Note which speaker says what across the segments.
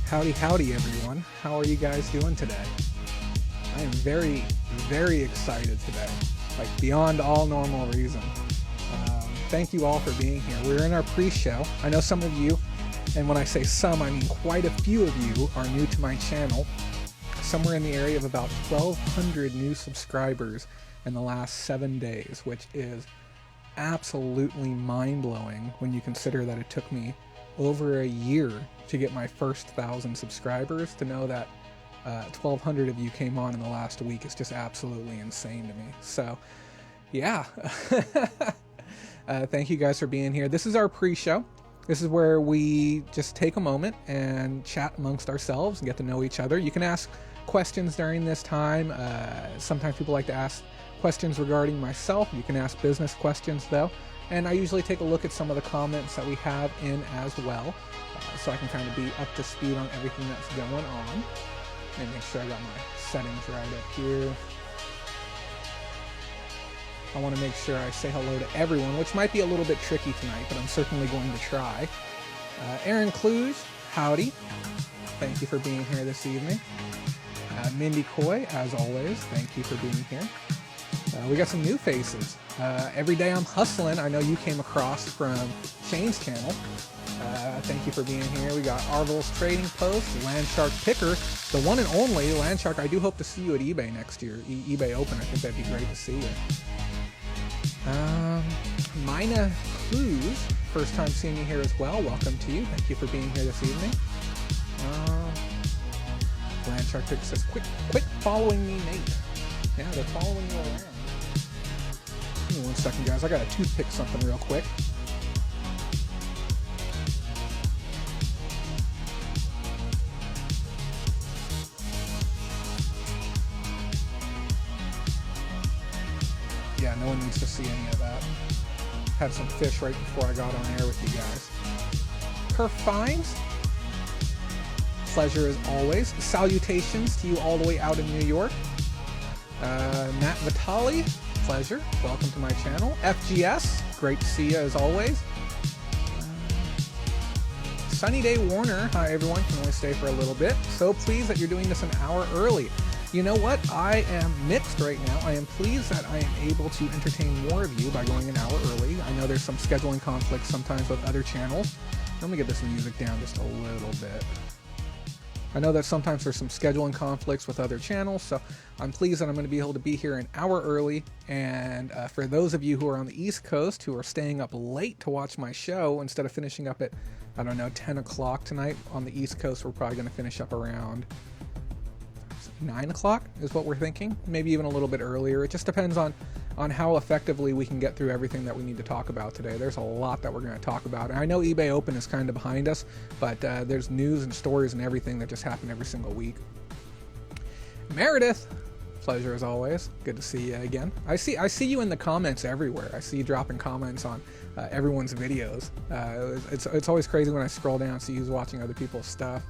Speaker 1: Howdy, howdy, everyone. How are you guys doing today? I am very, very excited today, like beyond all normal reason. Thank you all for being here. We're in our pre-show. I know some of you, and when I say some, I mean quite a few of you are new to my channel. Somewhere in the area of about 1,200 new subscribers in the last 7 days, which is absolutely mind-blowing when you consider that it took me over a year to get my first 1,000 subscribers. To know that 1,200 of you came on in the last week is just absolutely insane to me. So yeah, thank you guys for being here. This is our pre-show. This is where we just take a moment and chat amongst ourselves and get to know each other. You can ask questions during this time. Sometimes people like to ask questions regarding myself. You can ask business questions though. And I usually take a look at some of the comments that we have in as well, so I can kind of be up to speed on everything that's going on. Let me make sure I got my settings right up here. I want to make sure I say hello to everyone, which might be a little bit tricky tonight, but I'm certainly going to try. Aaron Clues, howdy. Thank you for being here this evening. Mindy Coy, as always, thank you for being here. We got some new faces. Every Day I'm Hustling, I know you came across from Shane's channel. Thank you for being here. We got Arvel's Trading Post, Landshark Picker, the one and only Landshark. I do hope to see you at eBay next year, eBay Open. I think that'd be great to see you. Mina Clues, first time seeing you here as well. Welcome to you. Thank you for being here this evening. Landshark Picker says, quit following me, Nate. Yeah, they're following you around. Give me 1 second, guys. I gotta toothpick something real quick. Yeah, no one needs to see any of that. Had some fish right before I got on air with you guys. Perf Finds, pleasure as always. Salutations to you all the way out in New York. Matt Vitali, pleasure. Welcome to my channel. FGS, great to see you as always. Sunny Day Warner, hi everyone, can only stay for a little bit. So pleased that you're doing this an hour early. You know what? I am mixed right now. I am pleased that I am able to entertain more of you by going an hour early. I know there's some scheduling conflicts sometimes with other channels. Let me get this music down just a little bit. I know that sometimes there's some scheduling conflicts with other channels, so I'm pleased that I'm going to be able to be here an hour early. And for those of you who are on the East Coast who are staying up late to watch my show, instead of finishing up at, I don't know, 10 o'clock tonight on the East Coast, we're probably going to finish up around 9 o'clock is what we're thinking. Maybe even a little bit earlier. It just depends on how effectively we can get through everything that we need to talk about today. There's a lot that we're going to talk about. And I know eBay Open is kind of behind us, but there's news and stories and everything that just happen every single week. Meredith, pleasure as always. Good to see you again. I see you in the comments everywhere. I see you dropping comments on everyone's videos. It's always crazy when I scroll down and see who's watching other people's stuff.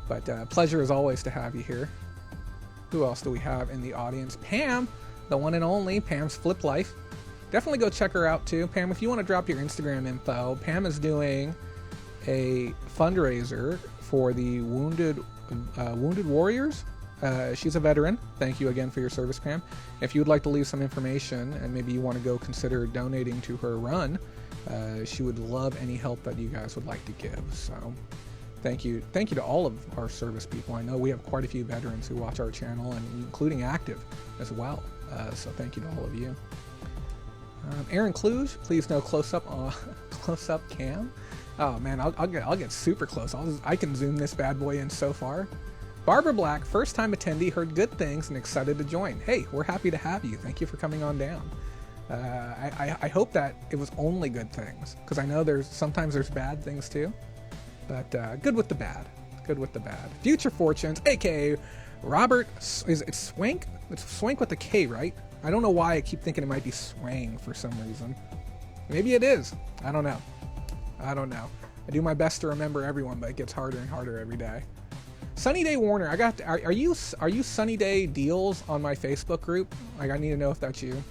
Speaker 1: But pleasure as always to have you here. Who else do we have in the audience? Pam, the one and only, Pam's Flip Life. Definitely go check her out too. Pam, if you want to drop your Instagram info, Pam is doing a fundraiser for the Wounded Warriors. She's a veteran. Thank you again for your service, Pam. If you would like to leave some information and maybe you want to go consider donating to her run, she would love any help that you guys would like to give. So thank you to all of our service people. I know we have quite a few veterans who watch our channel, and including active as well. So thank you to all of you. Aaron Clues, please no close up cam. Oh man, I'll get super close. I can zoom this bad boy in so far. Barbara Black, first time attendee, heard good things and excited to join. Hey, we're happy to have you. Thank you for coming on down. I hope that it was only good things, because I know sometimes there's bad things too. But good with the bad. Good with the bad. Future Fortunes, aka Robert, it's Swank? It's Swank with a K, right? I don't know why I keep thinking it might be Swang for some reason. Maybe it is. I don't know. I do my best to remember everyone, but it gets harder and harder every day. Sunny Day Warner, are you Sunny Day Deals on my Facebook group? Like, I need to know if that's you.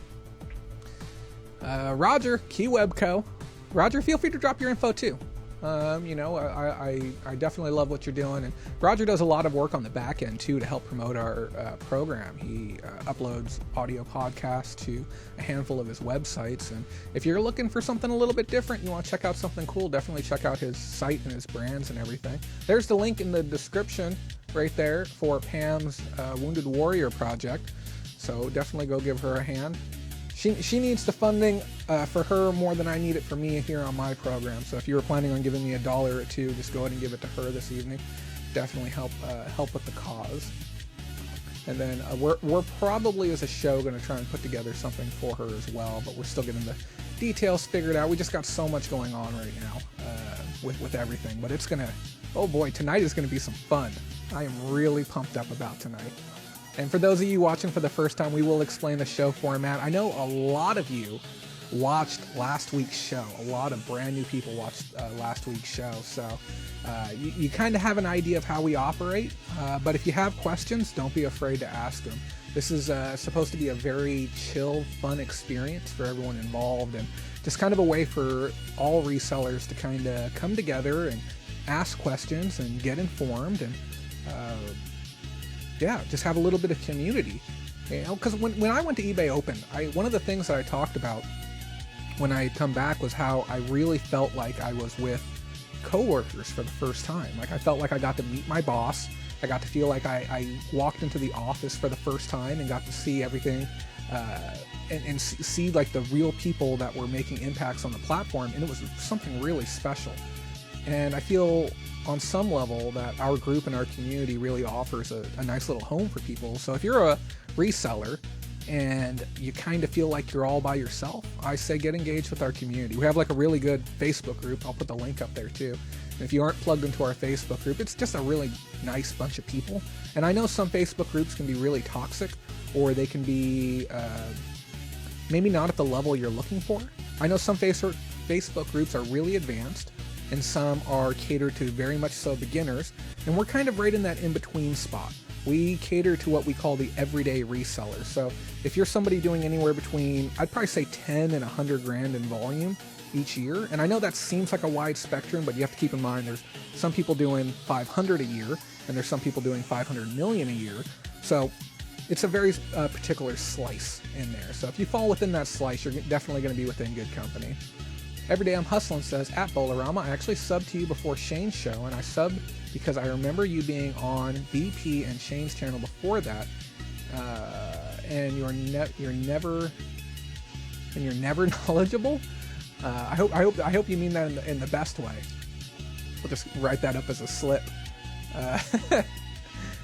Speaker 1: Roger, Key Webco. Roger, feel free to drop your info too. You know, I definitely love what you're doing. And Roger does a lot of work on the back end too to help promote our program. He uploads audio podcasts to a handful of his websites. And if you're looking for something a little bit different, you want to check out something cool, definitely check out his site and his brands and everything. There's the link in the description right there for Pam's Wounded Warrior project. So definitely go give her a hand. She needs the funding for her more than I need it for me here on my program. So if you were planning on giving me $1 or $2, just go ahead and give it to her this evening. Definitely help with the cause. And then we're probably as a show going to try and put together something for her as well, but we're still getting the details figured out. We just got so much going on right now with everything, but it's gonna, oh boy, tonight is gonna be some fun. I am really pumped up about tonight. And for those of you watching for the first time, we will explain the show format. I know a lot of you watched last week's show. A lot of brand new people watched last week's show. So you kind of have an idea of how we operate. But if you have questions, don't be afraid to ask them. This is supposed to be a very chill, fun experience for everyone involved. And just kind of a way for all resellers to kind of come together and ask questions and get informed. And yeah, just have a little bit of community, you know, because when I went to eBay Open, one of the things that I talked about when I had come back was how I really felt like I was with coworkers for the first time. Like I felt like I got to meet my boss. I got to feel like I walked into the office for the first time and got to see everything and see like the real people that were making impacts on the platform, and it was something really special. And I feel on some level that our group and our community really offers a nice little home for people. So if you're a reseller and you kind of feel like you're all by yourself, I say get engaged with our community. We have like a really good Facebook group. I'll put the link up there too. And if you aren't plugged into our Facebook group, it's just a really nice bunch of people. And I know some Facebook groups can be really toxic, or they can be maybe not at the level you're looking for. I know some Facebook groups are really advanced, and some are catered to very much so beginners, and we're kind of right in that in-between spot. We cater to what we call the everyday reseller. So if you're somebody doing anywhere between, I'd probably say 10 and 100 grand in volume each year, and I know that seems like a wide spectrum, but you have to keep in mind there's some people doing 500 a year, and there's some people doing 500 million a year. So it's a very particular slice in there. So if you fall within that slice, you're definitely going to be within good company. Every Day I'm Hustling says, at Bolo Rama, I actually subbed to you before Shane's show, and I subbed because I remember you being on BP and Shane's channel before that, and you're never knowledgeable. I hope you mean that in the best way. We'll just write that up as a slip.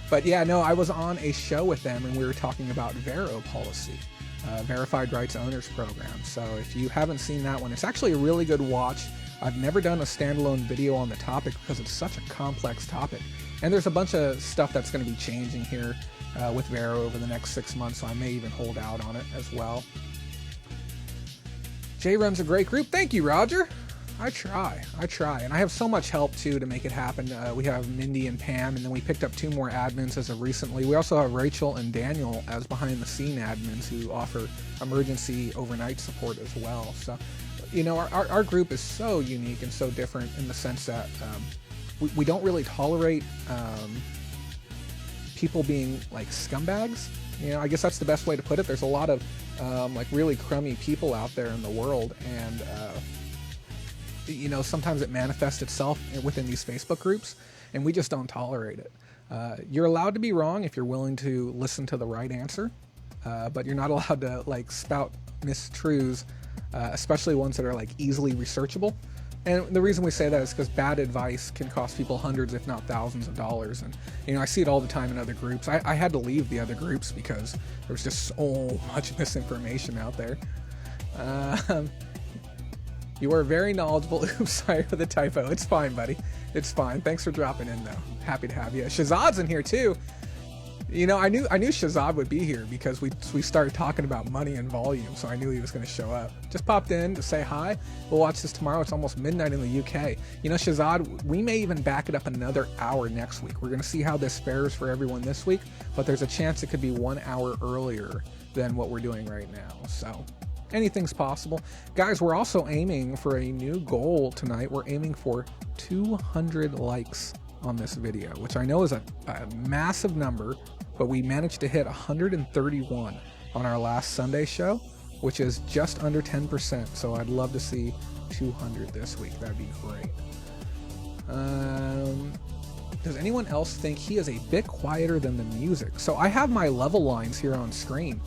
Speaker 1: But yeah, no, I was on a show with them, and we were talking about Vero policy. Verified Rights Owners Program. So if you haven't seen that one, it's actually a really good watch. I've never done a standalone video on the topic because it's such a complex topic. And there's a bunch of stuff that's going to be changing here with Vero over the next 6 months, so I may even hold out on it as well. Jay runs a great group. Thank you, Roger. I try. And I have so much help, too, to make it happen. We have Mindy and Pam, and then we picked up 2 more admins as of recently. We also have Rachel and Daniel as behind-the-scene admins who offer emergency overnight support as well. So, you know, our group is so unique and so different in the sense that we don't really tolerate people being, like, scumbags. You know, I guess that's the best way to put it. There's a lot of, like, really crummy people out there in the world, and you know, sometimes it manifests itself within these Facebook groups, and we just don't tolerate it. You're allowed to be wrong if you're willing to listen to the right answer, but you're not allowed to like spout mistruths, especially ones that are like easily researchable. And the reason we say that is because bad advice can cost people hundreds, if not thousands of dollars. And, you know, I see it all the time in other groups. I had to leave the other groups because there was just so much misinformation out there. You are very knowledgeable. Oops, sorry for the typo. It's fine, buddy. It's fine. Thanks for dropping in, though. Happy to have you. Shazad's in here, too. You know, I knew Shazad would be here because we started talking about money and volume, so I knew he was going to show up. Just popped in to say hi. We'll watch this tomorrow. It's almost midnight in the UK. You know, Shazad, we may even back it up another hour next week. We're going to see how this fares for everyone this week, but there's a chance it could be 1 hour earlier than what we're doing right now. So anything's possible. Guys, we're also aiming for a new goal tonight. We're aiming for 200 likes on this video, which I know is a massive number, but we managed to hit 131 on our last Sunday show, which is just under 10%. So I'd love to see 200 this week. That'd be great. Does anyone else think he is a bit quieter than the music? So I have my level lines here on screen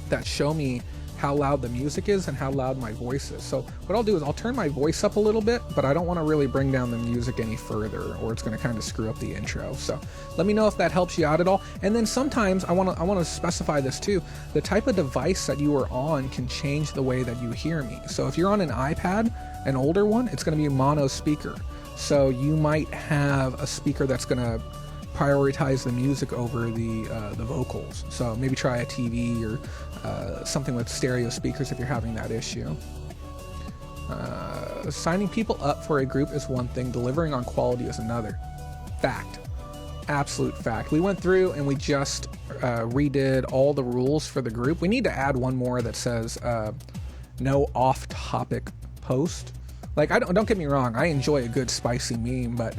Speaker 1: that show me how loud the music is and how loud my voice is. So what I'll do is I'll turn my voice up a little bit, but I don't want to really bring down the music any further, or it's going to kind of screw up the intro. So let me know if that helps you out at all. And then sometimes I want to specify this too. The type of device that you are on can change the way that you hear me. So if you're on an iPad, an older one, it's going to be a mono speaker. So you might have a speaker that's going to prioritize the music over the vocals. So maybe try a TV or something with stereo speakers if you're having that issue. Signing people up for a group is one thing, delivering on quality is another. Fact. Absolute fact. We went through and we just redid all the rules for the group. We need to add one more that says no off-topic post. Like, don't get me wrong, I enjoy a good spicy meme, but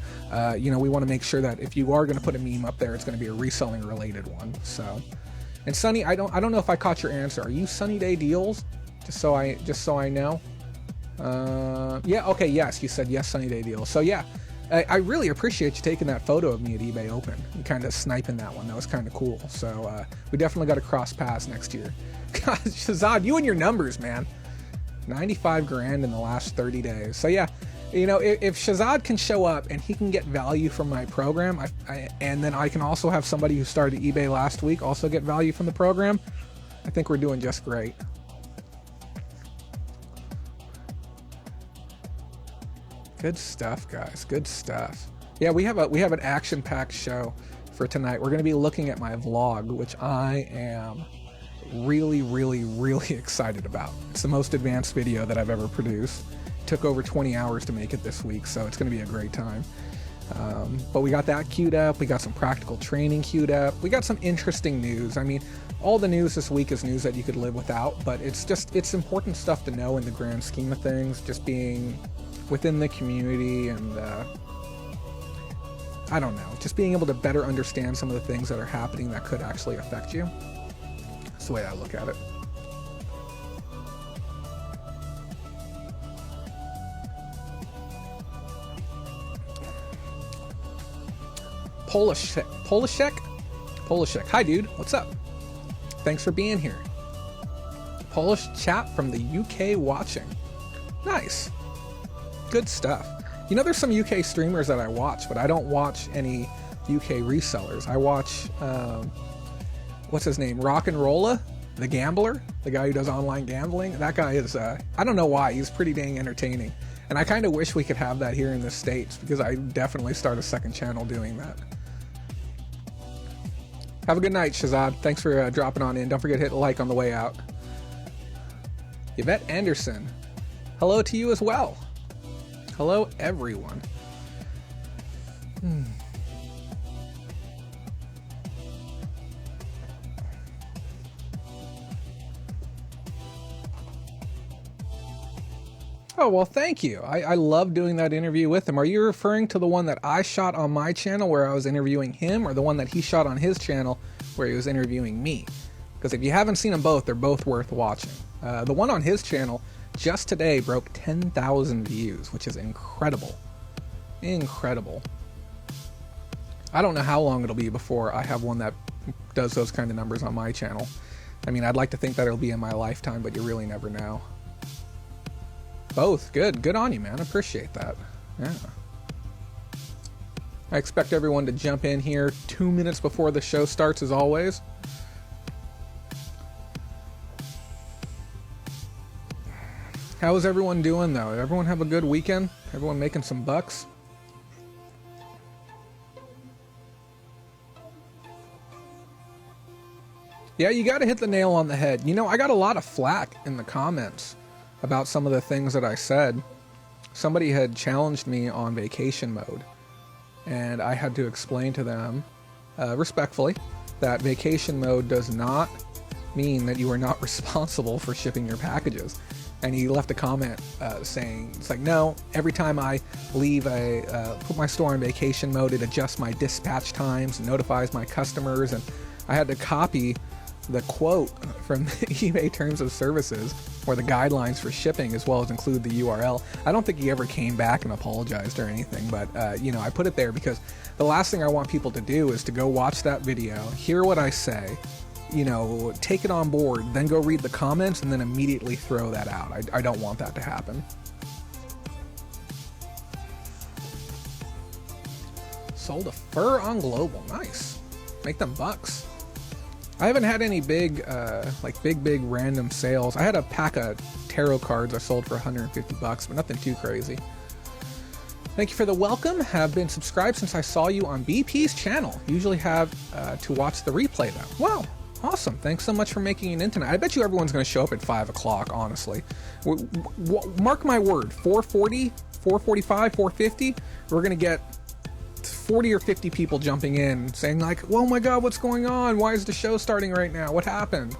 Speaker 1: you know, we want to make sure that if you are going to put a meme up there, it's going to be a reselling related one. So, and Sunny, I don't know if I caught your answer. Are you Sunny Day Deals? Just so I know. Yeah, okay, yes, you said yes, Sunny Day Deals. So yeah, I really appreciate you taking that photo of me at eBay Open and kind of sniping that one. That was kind of cool. So we definitely got to cross paths next year. God, Shazad, you and your numbers, man. 95 grand in the last 30 days. So yeah, you know, if Shazad can show up and he can get value from my program, and then I can also have somebody who started eBay last week also get value from the program, I think we're doing just great. Good stuff, guys. Good stuff. Yeah, we have an action-packed show for tonight. We're going to be looking at my vlog, which I am really, really, really excited about. It's the most advanced video that I've ever produced. It took over 20 hours to make it this week, so it's going to be a great time. But we got that queued up. We got some practical training queued up. We got some interesting news. I mean, all the news this week is news that you could live without, but it's important stuff to know in the grand scheme of things, just being within the community and I don't know, just being able to better understand some of the things that are happening that could actually affect you. That's the way I look at it. Polishek. Hi, dude. What's up? Thanks for being here. Polish chat from the UK watching. Nice. Good stuff. You know, there's some UK streamers that I watch, but I don't watch any UK resellers. I watch, what's his name? Rock and Rolla, the gambler, the guy who does online gambling. That guy is, I don't know why, he's pretty dang entertaining. And I kind of wish we could have that here in the States, because I definitely start a second channel doing that. Have a good night, Shazad. Thanks for dropping on in. Don't forget to hit like on the way out. Yvette Anderson. Hello to you as well. Hello, everyone. Oh, well, thank you. I love doing that interview with him. Are you referring to the one that I shot on my channel where I was interviewing him, or the one that he shot on his channel where he was interviewing me? Because if you haven't seen them both, they're both worth watching. The one on his channel just today broke 10,000 views, which is incredible. Incredible. I don't know how long it'll be before I have one that does those kind of numbers on my channel. I mean, I'd like to think that it'll be in my lifetime, but you really never know. Both. Good on you, man. I appreciate that. Yeah. I expect everyone to jump in here 2 minutes before the show starts, as always. How is everyone doing, though? Everyone have a good weekend? Everyone making some bucks? Yeah, you got to hit the nail on the head. You know, I got a lot of flack in the comments about some of the things that I said. Somebody had challenged me on vacation mode, and I had to explain to them respectfully that vacation mode does not mean that you are not responsible for shipping your packages. And he left a comment saying, it's like, no, every time I leave put my store on vacation mode, it adjusts my dispatch times and notifies my customers. And I had to copy the quote from the eBay Terms of Services or the guidelines for shipping, as well as include the URL. I don't think he ever came back and apologized or anything, but I put it there because the last thing I want people to do is to go watch that video, hear what I say, take it on board, then go read the comments and then immediately throw that out. I don't want that to happen. Sold a fur on Global. Nice. Make them bucks. I haven't had any big random sales. I had a pack of tarot cards I sold for 150 bucks, but nothing too crazy. Thank you for the welcome. Have been subscribed since I saw you on BP's channel. Usually have to watch the replay though. Wow. Awesome. Thanks so much for making it in tonight. I bet you everyone's going to show up at 5 o'clock, honestly. Mark my word, 4:40, 4:45, 4:50, we're going to get 40 or 50 people jumping in saying like, oh my God, what's going on? Why is the show starting right now? What happened?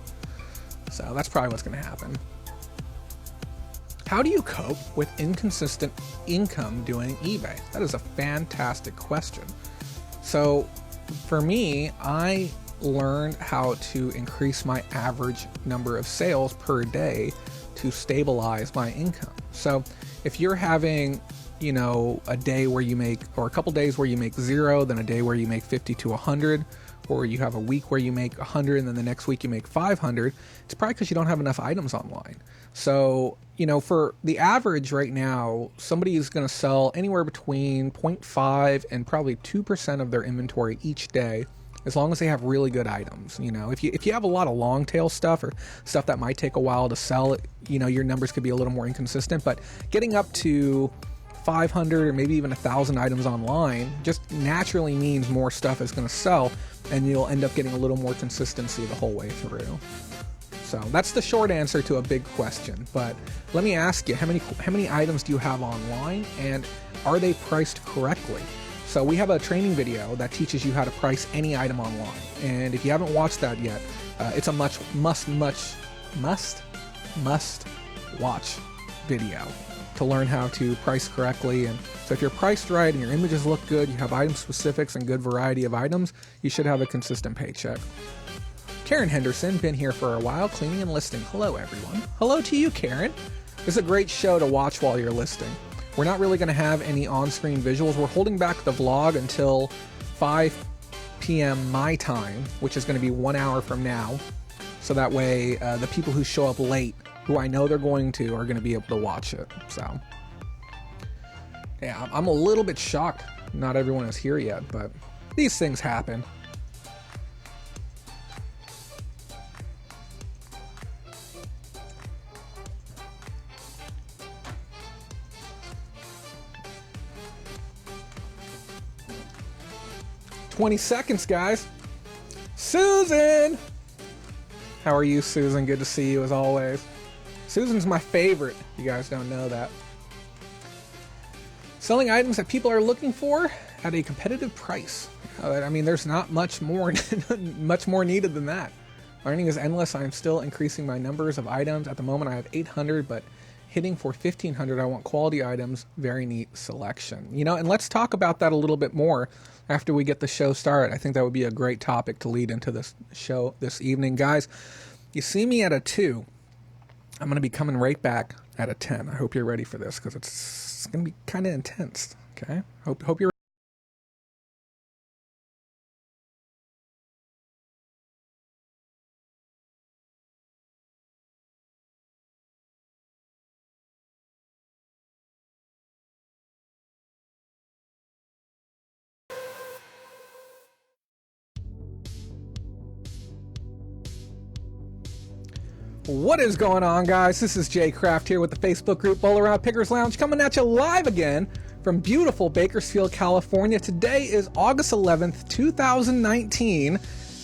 Speaker 1: So that's probably what's going to happen. How do you cope with inconsistent income doing eBay? That is a fantastic question. So for me, I learned how to increase my average number of sales per day to stabilize my income. So if you're having, a day where you make, or a couple days where you make 0, then a day where you make 50 to 100, or you have a week where you make 100 and then the next week you make 500, it's probably because you don't have enough items online. So, for the average right now, somebody is going to sell anywhere between 0.5 and probably 2% of their inventory each day, as long as they have really good items. If you have a lot of long tail stuff or stuff that might take a while to sell, your numbers could be a little more inconsistent, but getting up to 500 or maybe even 1,000 items online just naturally means more stuff is going to sell, and you'll end up getting a little more consistency the whole way through. So that's the short answer to a big question. But let me ask you, how many items do you have online, and are they priced correctly? So we have a training video that teaches you how to price any item online, and if you haven't watched that yet, it's a must watch video to learn how to price correctly. And so if you're priced right and your images look good, you have item specifics and good variety of items, you should have a consistent paycheck. Karen Henderson, been here for a while, cleaning and listing. Hello everyone. Hello to you, Karen. This is a great show to watch while you're listing. We're not really going to have any on-screen visuals. We're holding back the vlog until 5 p.m. my time, which is going to be 1 hour from now. So that way the people who show up late, who I know they're going to, are going to be able to watch it. So yeah, I'm a little bit shocked not everyone is here yet, but these things happen. "20 seconds, guys." Susan! How are you, Susan? Good to see you as always. Susan's my favorite. You guys don't know that. Selling items that people are looking for at a competitive price. I mean, there's not much more needed than that. Learning is endless. I'm still increasing my numbers of items. At the moment, I have 800, but hitting for 1,500, I want quality items. Very neat selection. And let's talk about that a little bit more after we get the show started. I think that would be a great topic to lead into this show this evening. Guys, you see me at a 2. I'm going to be coming right back at a 10. I hope you're ready for this because it's going to be kind of intense. Okay? Hope you're What is going on, guys? This is Jay Kraft here with the Facebook group Bolo Around Pickers Lounge, coming at you live again from beautiful Bakersfield, California. Today is August 11th, 2019,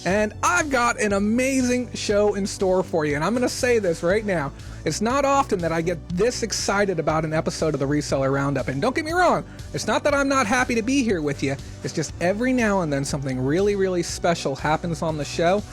Speaker 1: and I've got an amazing show in store for you. And I'm going to say this right now. It's not often that I get this excited about an episode of the Reseller Roundup. And don't get me wrong, it's not that I'm not happy to be here with you. It's just every now and then something really, really special happens on the show.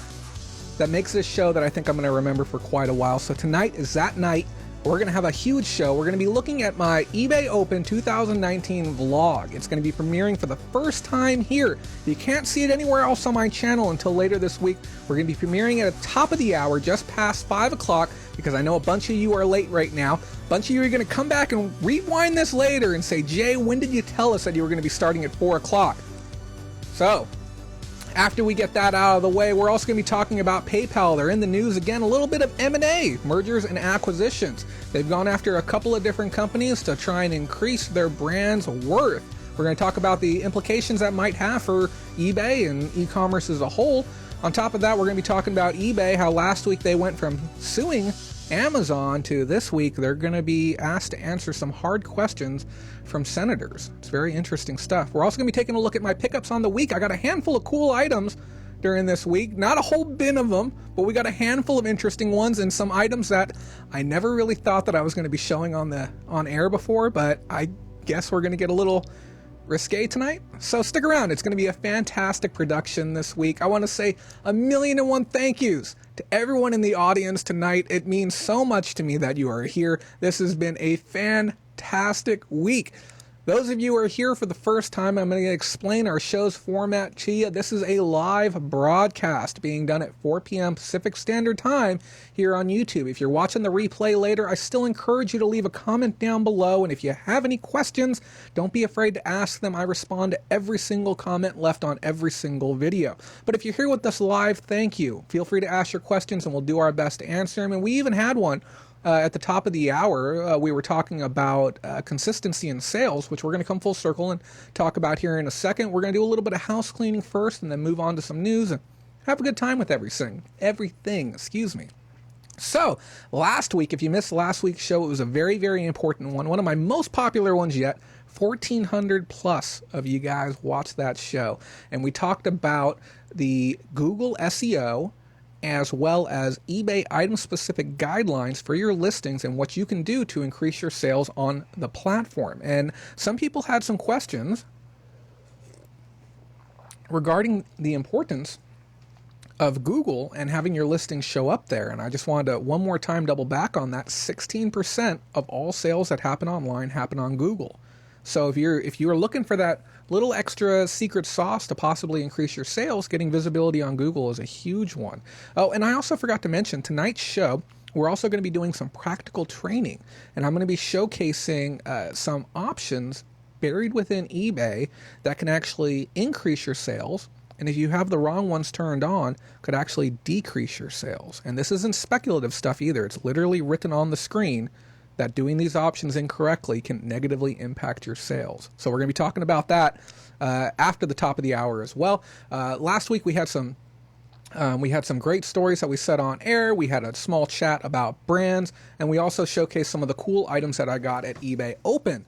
Speaker 1: that makes this show that I think I'm going to remember for quite a while. So tonight is that night. We're going to have a huge show. We're going to be looking at my eBay Open 2019 vlog. It's going to be premiering for the first time here. You can't see it anywhere else on my channel until later this week. We're going to be premiering at the top of the hour, just past 5 o'clock, because I know a bunch of you are late right now. A bunch of you are going to come back and rewind this later and say, Jay, when did you tell us that you were going to be starting at 4 o'clock? So, after we get that out of the way, we're also going to be talking about PayPal. They're in the news again, a little bit of M&A, mergers and acquisitions. They've gone after a couple of different companies to try and increase their brand's worth. We're going to talk about the implications that might have for eBay and e-commerce as a whole. On top of that, we're going to be talking about eBay, how last week they went from suing Amazon to this week they're going to be asked to answer some hard questions from senators. It's very interesting stuff. We're also going to be taking a look at my pickups on the week. I got a handful of cool items during this week. Not a whole bin of them, but we got a handful of interesting ones and some items that I never really thought that I was going to be showing on air before, but I guess we're going to get a little risque tonight. So stick around. It's going to be a fantastic production this week. I want to say 1,000,001 thank yous to everyone in the audience tonight. It means so much to me that you are here. This has been a fantastic week. Those of you who are here for the first time, I'm going to explain our show's format to you. This is a live broadcast being done at 4 p.m. Pacific Standard Time here on YouTube. If you're watching the replay later, I still encourage you to leave a comment down below. And if you have any questions, don't be afraid to ask them. I respond to every single comment left on every single video. But if you're here with us live, thank you. Feel free to ask your questions and we'll do our best to answer them. And we even had one at the top of the hour. We were talking about consistency in sales, which we're going to come full circle and talk about here in a second. We're going to do a little bit of house cleaning first and then move on to some news and have a good time with everything. So, last week, if you missed last week's show, it was a very, very important one of my most popular ones yet. 1,400 plus of you guys watched that show. And we talked about the Google SEO as well as eBay item-specific guidelines for your listings and what you can do to increase your sales on the platform. And some people had some questions regarding the importance of Google and having your listings show up there. And I just wanted to one more time double back on that. 16% of all sales that happen online happen on Google. So if you're looking for that little extra secret sauce to possibly increase your sales, getting visibility on Google is a huge one. Oh, and I also forgot to mention tonight's show, we're also going to be doing some practical training, and I'm going to be showcasing some options buried within eBay that can actually increase your sales, and if you have the wrong ones turned on, could actually decrease your sales. And this isn't speculative stuff either. It's literally written on the screen that doing these options incorrectly can negatively impact your sales. So we're going to be talking about that after the top of the hour as well. Last week we had some great stories that we said on air. We had a small chat about brands, and we also showcased some of the cool items that I got at eBay Open.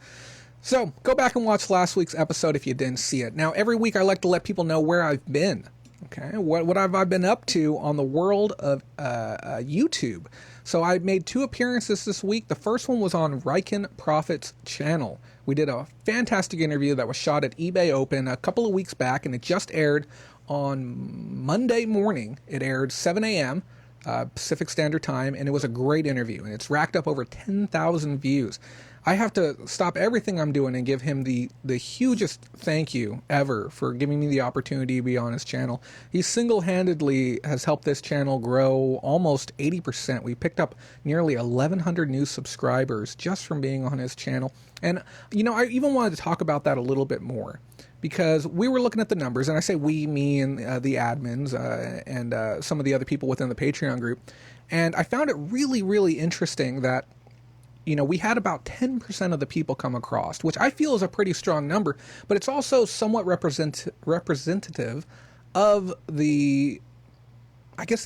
Speaker 1: So go back and watch last week's episode if you didn't see it. Now, every week I like to let people know where I've been. Okay, what have I been up to on the world of YouTube? So I made 2 appearances this week. The first one was on Riken Profit's channel. We did a fantastic interview that was shot at eBay Open a couple of weeks back, and it just aired on Monday morning. It aired 7 a.m. Pacific Standard Time, and it was a great interview, and it's racked up over 10,000 views. I have to stop everything I'm doing and give him the hugest thank you ever for giving me the opportunity to be on his channel. He single-handedly has helped this channel grow almost 80%. We picked up nearly 1,100 new subscribers just from being on his channel. And, I even wanted to talk about that a little bit more because we were looking at the numbers, and I say we, me, and the admins and some of the other people within the Patreon group. And I found it really, really interesting that we had about 10% of the people come across, which I feel is a pretty strong number, but it's also somewhat representative of the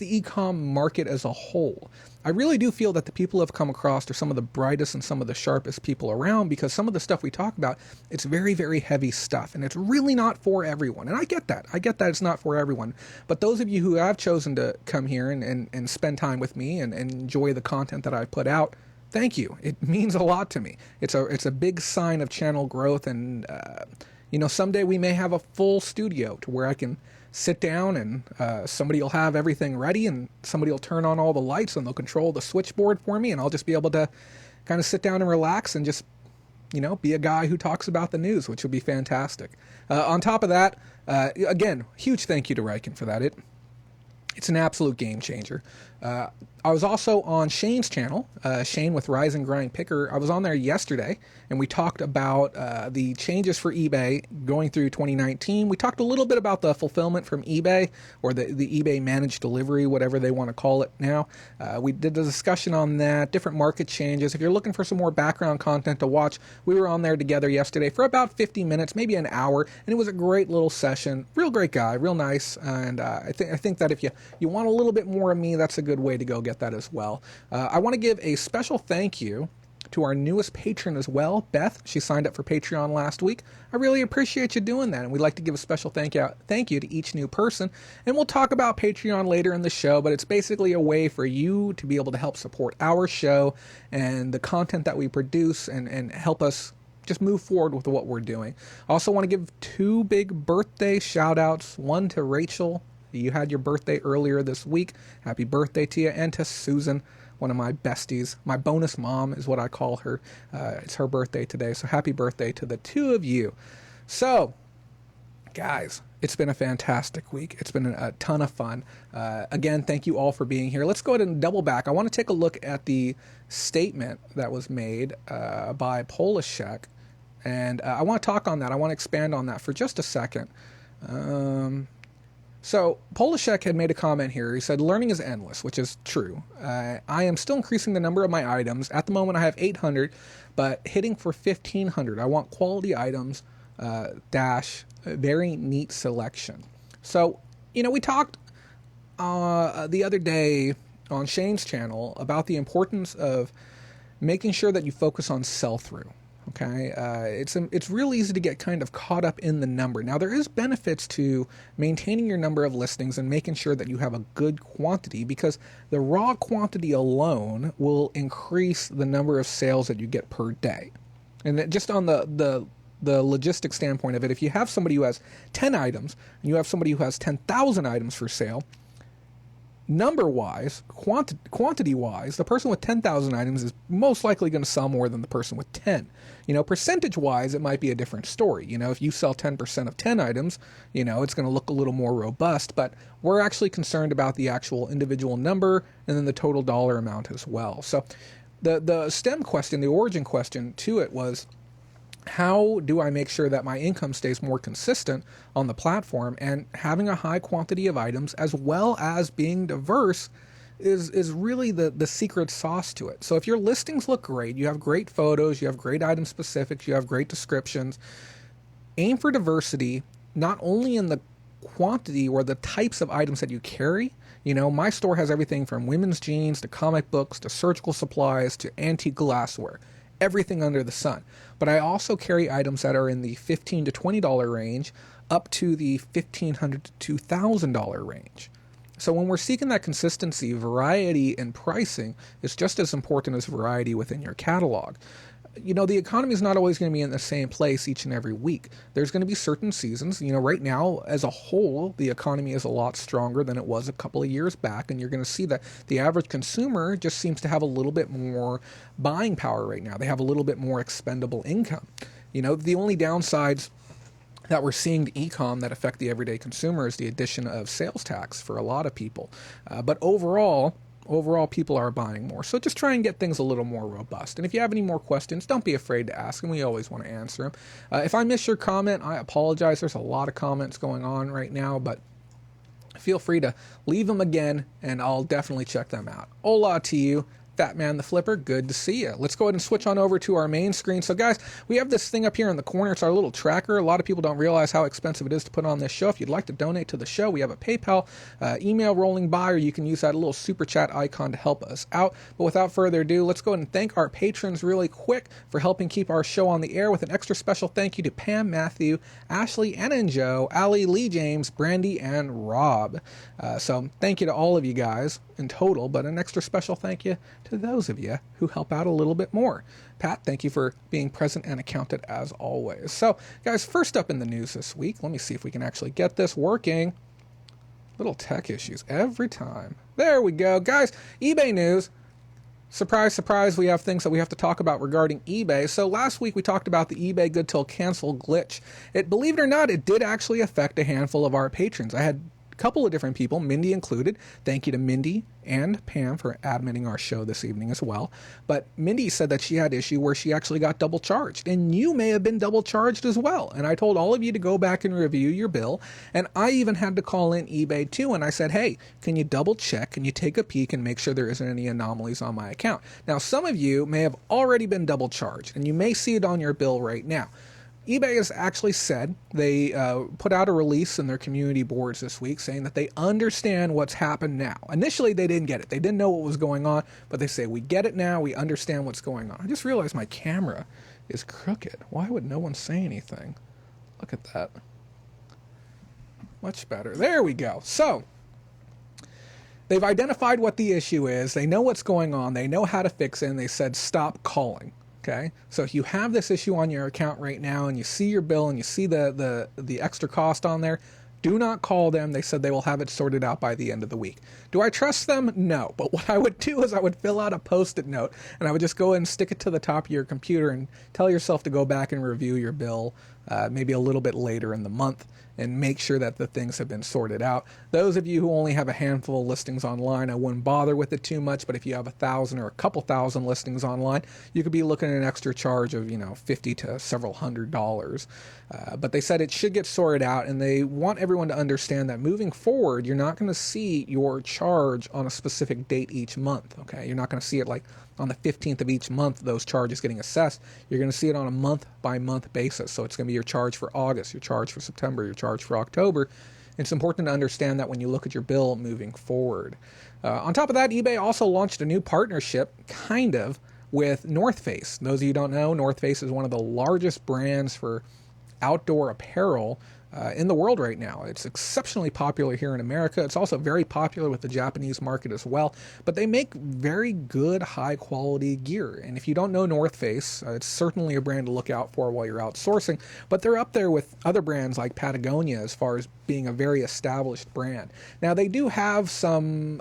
Speaker 1: e-com market as a whole. I really do feel that the people have come across are some of the brightest and some of the sharpest people around, because some of the stuff we talk about, it's very, very heavy stuff, and it's really not for everyone. And I get that. It's not for everyone. But those of you who have chosen to come here and spend time with me and enjoy the content that I put out, thank you. It means a lot to me. It's a big sign of channel growth, and someday we may have a full studio to where I can sit down and somebody will have everything ready and somebody will turn on all the lights and they'll control the switchboard for me, and I'll just be able to kind of sit down and relax and just, be a guy who talks about the news, which would be fantastic. On top of that, again, huge thank you to Riken for that. It's an absolute game changer. I was also on Shane's channel, Shane with Rise and Grind Picker. I was on there yesterday, and we talked about the changes for eBay going through 2019. We talked a little bit about the fulfillment from eBay, or the eBay managed delivery, whatever they want to call it now. We did a discussion on that, different market changes. If you're looking for some more background content to watch, we were on there together yesterday for about 50 minutes, maybe an hour, and it was a great little session. Real great guy, real nice, and I think that if you want a little bit more of me, that's a good way to go get that as well. I want to give a special thank you to our newest patron as well, Beth. She signed up for Patreon last week. I really appreciate you doing that, and we'd like to give a special thank you to each new person. And we'll talk about Patreon later in the show, but it's basically a way for you to be able to help support our show and the content that we produce and help us just move forward with what we're doing. I also want to give 2 big birthday shout outs, one to Rachel. You had your birthday earlier this week. Happy birthday to you. And to Susan, one of my besties. My bonus mom is what I call her. It's her birthday today. So happy birthday to the 2 of you. So, guys, it's been a fantastic week. It's been a ton of fun. Again, thank you all for being here. Let's go ahead and double back. I want to take a look at the statement that was made by Polishek. And I want to talk on that. I want to expand on that for just a second. So Polishek had made a comment here. He said, learning is endless, which is true. I am still increasing the number of my items. At the moment, I have 800, but hitting for 1,500. I want quality items, dash, very neat selection. So, we talked the other day on Shane's channel about the importance of making sure that you focus on sell-through. Okay, it's real easy to get kind of caught up in the number. Now, there is benefits to maintaining your number of listings and making sure that you have a good quantity, because the raw quantity alone will increase the number of sales that you get per day. And just on the logistic standpoint of it, if you have somebody who has 10 items and you have somebody who has 10,000 items for sale, number-wise, quantity-wise, the person with 10,000 items is most likely going to sell more than the person with 10. Percentage-wise, it might be a different story. If you sell 10% of 10 items, it's going to look a little more robust, but we're actually concerned about the actual individual number and then the total dollar amount as well. So the stem question, the origin question to it was, how do I make sure that my income stays more consistent on the platform? And having a high quantity of items as well as being diverse is really the secret sauce to it. So if your listings look great, you have great photos, you have great item specifics, you have great descriptions, aim for diversity, not only in the quantity or the types of items that you carry. My store has everything from women's jeans to comic books to surgical supplies to antique glassware. Everything under the sun. But I also carry items that are in the $15 to $20 range up to the $1,500 to $2,000 range. So when we're seeking that consistency, variety in pricing is just as important as variety within your catalog. The economy is not always going to be in the same place each and every week. There's going to be certain seasons. Right now, as a whole, the economy is a lot stronger than it was a couple of years back, and you're going to see that the average consumer just seems to have a little bit more buying power right now. They have a little bit more expendable income. The only downsides that we're seeing to e-com that affect the everyday consumer is the addition of sales tax for a lot of people. But overall, people are buying more. So just try and get things a little more robust. And if you have any more questions, don't be afraid to ask, and we always want to answer them. If I miss your comment, I apologize. There's a lot of comments going on right now, but feel free to leave them again, and I'll definitely check them out. Hola to you. Fat Man the Flipper, good to see you. Let's go ahead and switch on over to our main screen. So guys, we have this thing up here in the corner. It's our little tracker. A lot of people don't realize how expensive it is to put on this show. If you'd like to donate to the show, we have a PayPal email rolling by, or you can use that little super chat icon to help us out. But without further ado, let's go ahead and thank our patrons really quick for helping keep our show on the air, with an extra special thank you to Pam, Matthew, Ashley, Anna and Joe, Ali, Lee James, Brandy, and Rob. So thank you to all of you guys in total, but an extra special thank you to those of you who help out a little bit more. Pat, thank you for being present and accounted as always. So, guys, first up in the news this week, let me see if we can actually get this working. Little tech issues every time. There we go. Guys, eBay news. Surprise, surprise, we have things that we have to talk about regarding eBay. So last week we talked about the eBay good till cancel glitch. Believe it or not, it did actually affect a handful of our patrons. I had couple of different people, Mindy included. Thank you to Mindy and Pam for admitting our show this evening as well. But Mindy said that she had issue where she actually got double charged, and you may have been double charged as well. And I told all of you to go back and review your bill, and I even had to call in eBay too, and I said, hey, can you double check, can you take a peek and make sure there isn't any anomalies on my account? Now, some of you may have already been double charged, and you may see it on your bill right now. eBay has actually said, they put out a release in their community boards this week saying that they understand what's happened now. Initially, they didn't get it. They didn't know what was going on, but they say, we get it now, we understand what's going on. I just realized my camera is crooked. Why would no one say anything? Look at that. Much better. There we go. So, they've identified what the issue is. They know what's going on. They know how to fix it, and they said, stop calling. Okay, so if you have this issue on your account right now and you see your bill and you see the extra cost on there, do not call them. They said they will have it sorted out by the end of the week. Do I trust them? No. But what I would do is I would fill out a Post-it note and I would just go and stick it to the top of your computer and tell yourself to go back and review your bill maybe a little bit later in the month and make sure that the things have been sorted out. Those of you who only have a handful of listings online, I wouldn't bother with it too much, but if you have 1,000 or a couple thousand listings online, you could be looking at an extra charge of, $50 to several $100s. But they said it should get sorted out, and they want everyone to understand that moving forward, you're not going to see your charge on a specific date each month, okay? You're not going to see it like on the 15th of each month, those charges getting assessed. You're going to see it on a month-by-month basis. So it's going to be your charge for August, your charge for September, your charge for October. It's important to understand that when you look at your bill moving forward. On top of that, eBay also launched a new partnership, with North Face. Those of you who don't know, North Face is one of the largest brands for outdoor apparel in the world right now. It's exceptionally popular here in America. It's also very popular with the Japanese market as well, but they make very good high quality gear. And if you don't know North Face, it's certainly a brand to look out for while you're outsourcing, but they're up there with other brands like Patagonia as far as being a very established brand. Now they do have some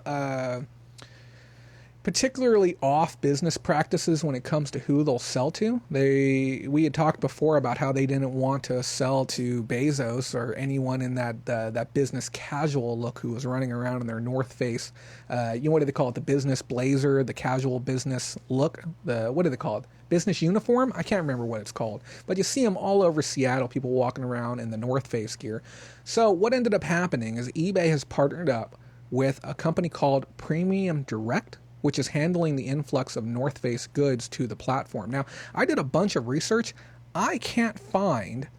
Speaker 1: particularly off business practices when it comes to who they'll sell to. We had talked before about how they didn't want to sell to Bezos or anyone in that business casual look who was running around in their North Face. What do they call it? The business blazer, the casual business look. What do they call it? Business uniform? I can't remember what it's called. But you see them all over Seattle, people walking around in the North Face gear. So what ended up happening is eBay has partnered up with a company called Premium Direct, which is handling the influx of North Face goods to the platform. Now, I did a bunch of research. I can't find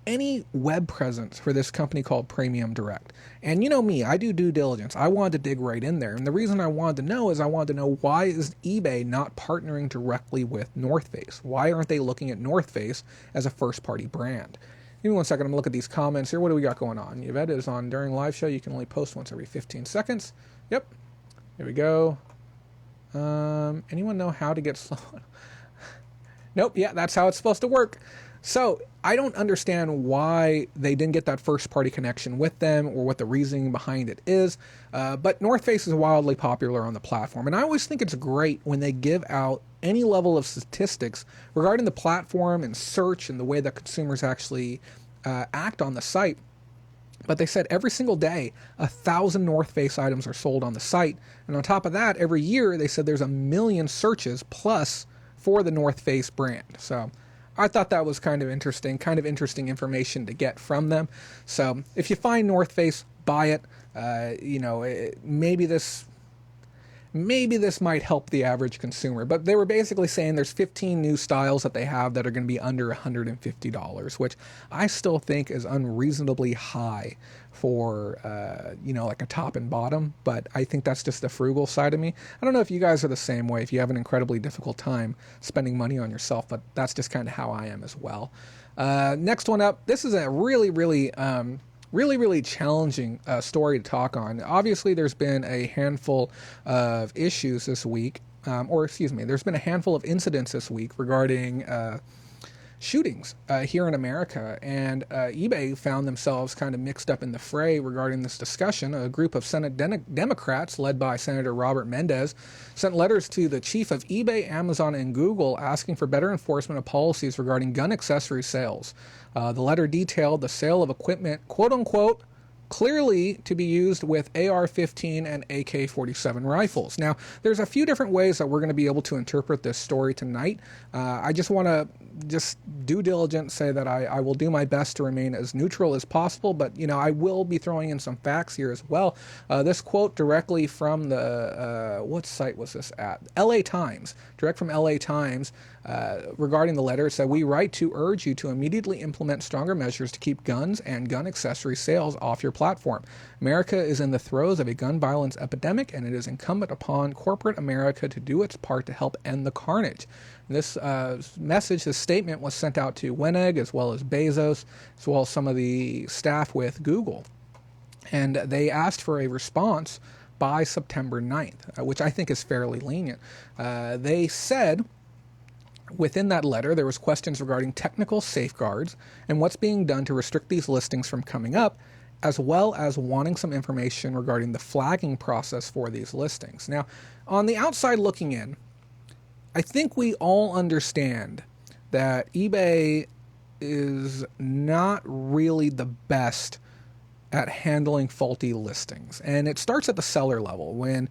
Speaker 1: any web presence for this company called Premium Direct. And you know me, I do due diligence. I wanted to dig right in there. And the reason I wanted to know is I wanted to know, why is eBay not partnering directly with North Face? Why aren't they looking at North Face as a first-party brand? Give me 1 second. I'm going to look at these comments here. What do we got going on? Yvette is on during live show. You can only post once every 15 seconds. Yep. Here we go. Anyone know how to get slow? Nope. Yeah, that's how it's supposed to work. So I don't understand why they didn't get that first party connection with them or what the reasoning behind it is. But North Face is wildly popular on the platform. And I always think it's great when they give out any level of statistics regarding the platform and search and the way that consumers actually act on the site. But they said every single day, 1,000 North Face items are sold on the site. And on top of that, every year, they said there's 1 million searches plus for the North Face brand. So I thought that was kind of interesting information to get from them. So if you find North Face, buy it. Maybe this might help the average consumer. But they were basically saying there's 15 new styles that they have that are going to be under $150, which I still think is unreasonably high for, like a top and bottom. But I think that's just the frugal side of me. I don't know if you guys are the same way, if you have an incredibly difficult time spending money on yourself, but that's just kind of how I am as well. Next one up, this is a really challenging story to talk on. Obviously, there's been a handful of issues this week, there's been a handful of incidents this week regarding shootings here in America, and eBay found themselves kind of mixed up in the fray regarding this discussion. A group of Senate Democrats, led by Senator Robert Mendez, sent letters to the chief of eBay, Amazon, and Google asking for better enforcement of policies regarding gun accessory sales. The letter detailed the sale of equipment, quote-unquote, clearly to be used with AR-15 and AK-47 rifles. Now, there's a few different ways that we're going to be able to interpret this story tonight. I just want to due diligence say that I will do my best to remain as neutral as possible, but, you know, I will be throwing in some facts here as well. This quote directly from the, what site was this at? LA Times, direct from LA Times, regarding the letter. It said, "We write to urge you to immediately implement stronger measures to keep guns and gun accessory sales off your platform. America is in the throes of a gun violence epidemic, and it is incumbent upon corporate America to do its part to help end the carnage." This message, this statement was sent out to Weneg as well as Bezos, as well as some of the staff with Google. And they asked for a response by September 9th, which I think is fairly lenient. They said within that letter there was questions regarding technical safeguards and what's being done to restrict these listings from coming up, as well as wanting some information regarding the flagging process for these listings. Now, on the outside looking in, I think we all understand that eBay is not really the best at handling faulty listings. And it starts at the seller level, when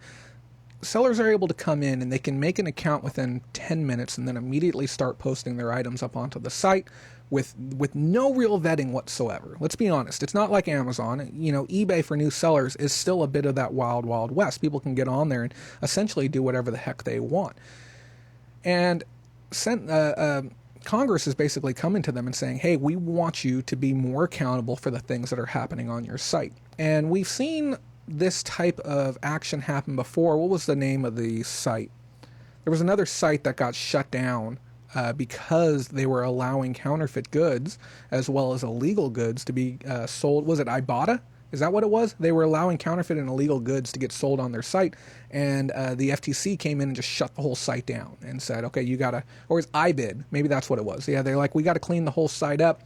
Speaker 1: sellers are able to come in and they can make an account within 10 minutes and then immediately start posting their items up onto the site with no real vetting whatsoever. Let's be honest, it's not like Amazon. You know, eBay for new sellers is still a bit of that wild, wild west. People can get on there and essentially do whatever the heck they want. And Congress is basically coming to them and saying, hey, we want you to be more accountable for the things that are happening on your site. And we've seen this type of action happen before. What was the name of the site? There was another site that got shut down because they were allowing counterfeit goods as well as illegal goods to be sold. Was it Ibotta? Is that what it was? They were allowing counterfeit and illegal goods to get sold on their site, and the FTC came in and just shut the whole site down and said, okay, you gotta, or it's iBid, maybe that's what it was. Yeah, they're like, we gotta clean the whole site up.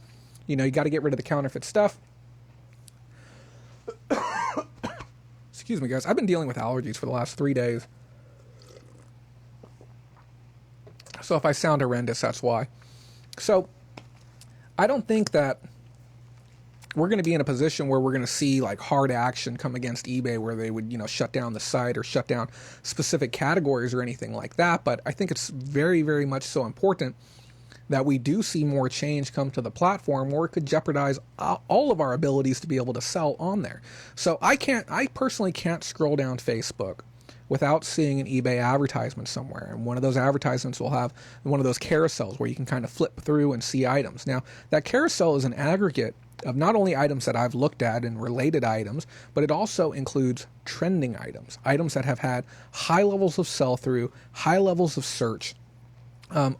Speaker 1: You know, you gotta get rid of the counterfeit stuff. Excuse me, guys. I've been dealing with allergies for the last 3 days. So if I sound horrendous, that's why. So I don't think that we're going to be in a position where we're going to see like hard action come against eBay where they would, you know, shut down the site or shut down specific categories or anything like that. But I think it's very, very much so important that we do see more change come to the platform, or it could jeopardize all of our abilities to be able to sell on there. So I personally can't scroll down Facebook without seeing an eBay advertisement somewhere. And one of those advertisements will have one of those carousels where you can kind of flip through and see items. Now, that carousel is an aggregate of not only items that I've looked at and related items, but it also includes trending items, items that have had high levels of sell-through, high levels of search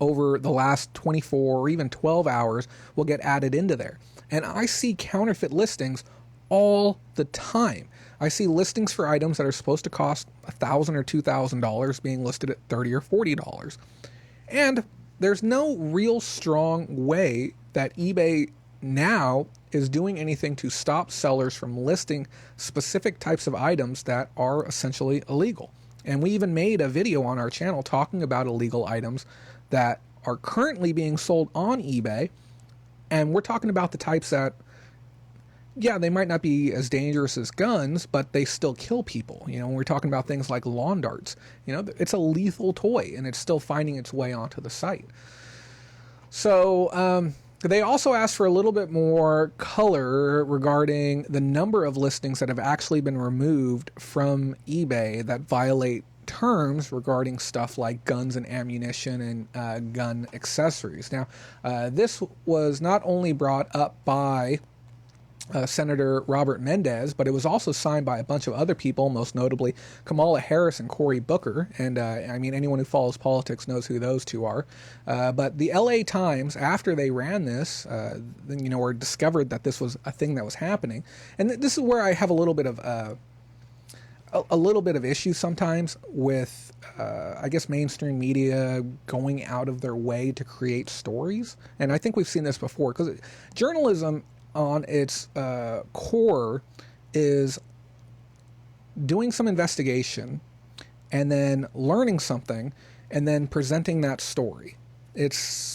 Speaker 1: over the last 24 or even 12 hours will get added into there. And I see counterfeit listings all the time. I see listings for items that are supposed to cost $1,000 or $2,000 being listed at $30 or $40. And there's no real strong way that eBay now is doing anything to stop sellers from listing specific types of items that are essentially illegal. And we even made a video on our channel talking about illegal items that are currently being sold on eBay. And we're talking about the types that, yeah, they might not be as dangerous as guns, but they still kill people. You know, when we're talking about things like lawn darts, you know, it's a lethal toy and it's still finding its way onto the site. So, they also asked for a little bit more color regarding the number of listings that have actually been removed from eBay that violate terms regarding stuff like guns and ammunition and gun accessories. Now, this was not only brought up by Senator Robert Mendez, but it was also signed by a bunch of other people, most notably Kamala Harris and Cory Booker. And I mean, anyone who follows politics knows who those two are. But the LA Times, after they ran this, you know, or discovered that this was a thing that was happening. And this is where I have a little bit of a little bit of issue sometimes with, I guess, mainstream media going out of their way to create stories. And I think we've seen this before, because journalism on its core is doing some investigation and then learning something and then presenting that story.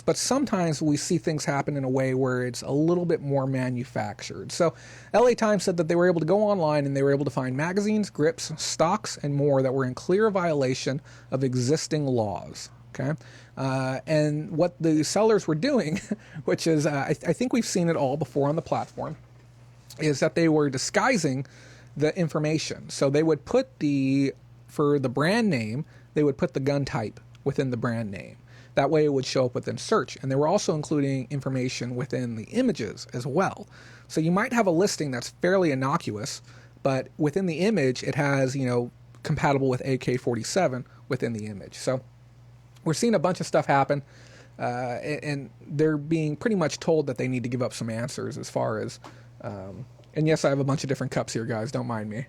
Speaker 1: But sometimes we see things happen in a way where it's a little bit more manufactured. So LA Times said that they were able to go online and they were able to find magazines, grips, stocks, and more that were in clear violation of existing laws. Okay, and what the sellers were doing, which is, I think we've seen it all before on the platform, is that they were disguising the information. So they would put for the brand name, they would put the gun type within the brand name. That way it would show up within search. And they were also including information within the images as well. So you might have a listing that's fairly innocuous, but within the image, it has, compatible with AK-47 within the image. So we're seeing a bunch of stuff happen, and they're being pretty much told that they need to give up some answers as far as, and yes, I have a bunch of different cups here, guys. Don't mind me.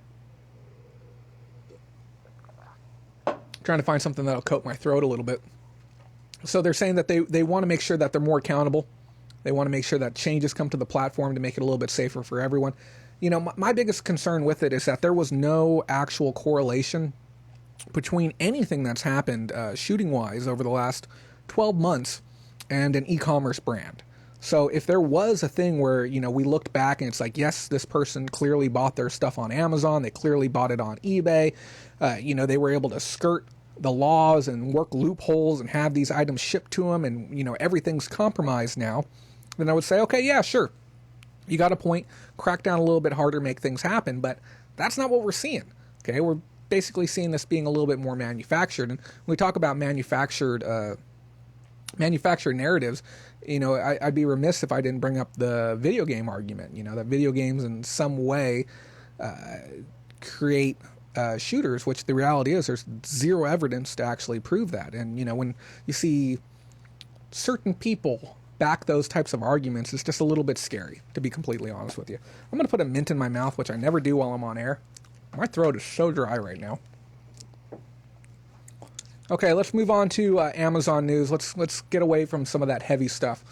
Speaker 1: Trying to find something that'll coat my throat a little bit. So they're saying that they want to make sure that they're more accountable. They want to make sure that changes come to the platform to make it a little bit safer for everyone. My biggest concern with it is that there was no actual correlation between anything that's happened shooting-wise over the last 12 months and an e-commerce brand. So if there was a thing where, we looked back and it's like, yes, this person clearly bought their stuff on Amazon. They clearly bought it on eBay. They were able to skirt the laws and work loopholes and have these items shipped to them, and everything's compromised now, then I would say, okay, yeah, sure, you got a point, crack down a little bit harder, make things happen. But that's not what we're seeing. Okay, we're basically seeing this being a little bit more manufactured. And when we talk about manufactured narratives, I'd be remiss if I didn't bring up the video game argument, that video games in some way create shooters, which the reality is there's zero evidence to actually prove that. And when you see certain people back those types of arguments, it's just a little bit scary, to be completely honest with you. I'm going to put a mint in my mouth, which I never do while I'm on air. My throat is so dry right now. Okay, let's move on to Amazon news. Let's get away from some of that heavy stuff.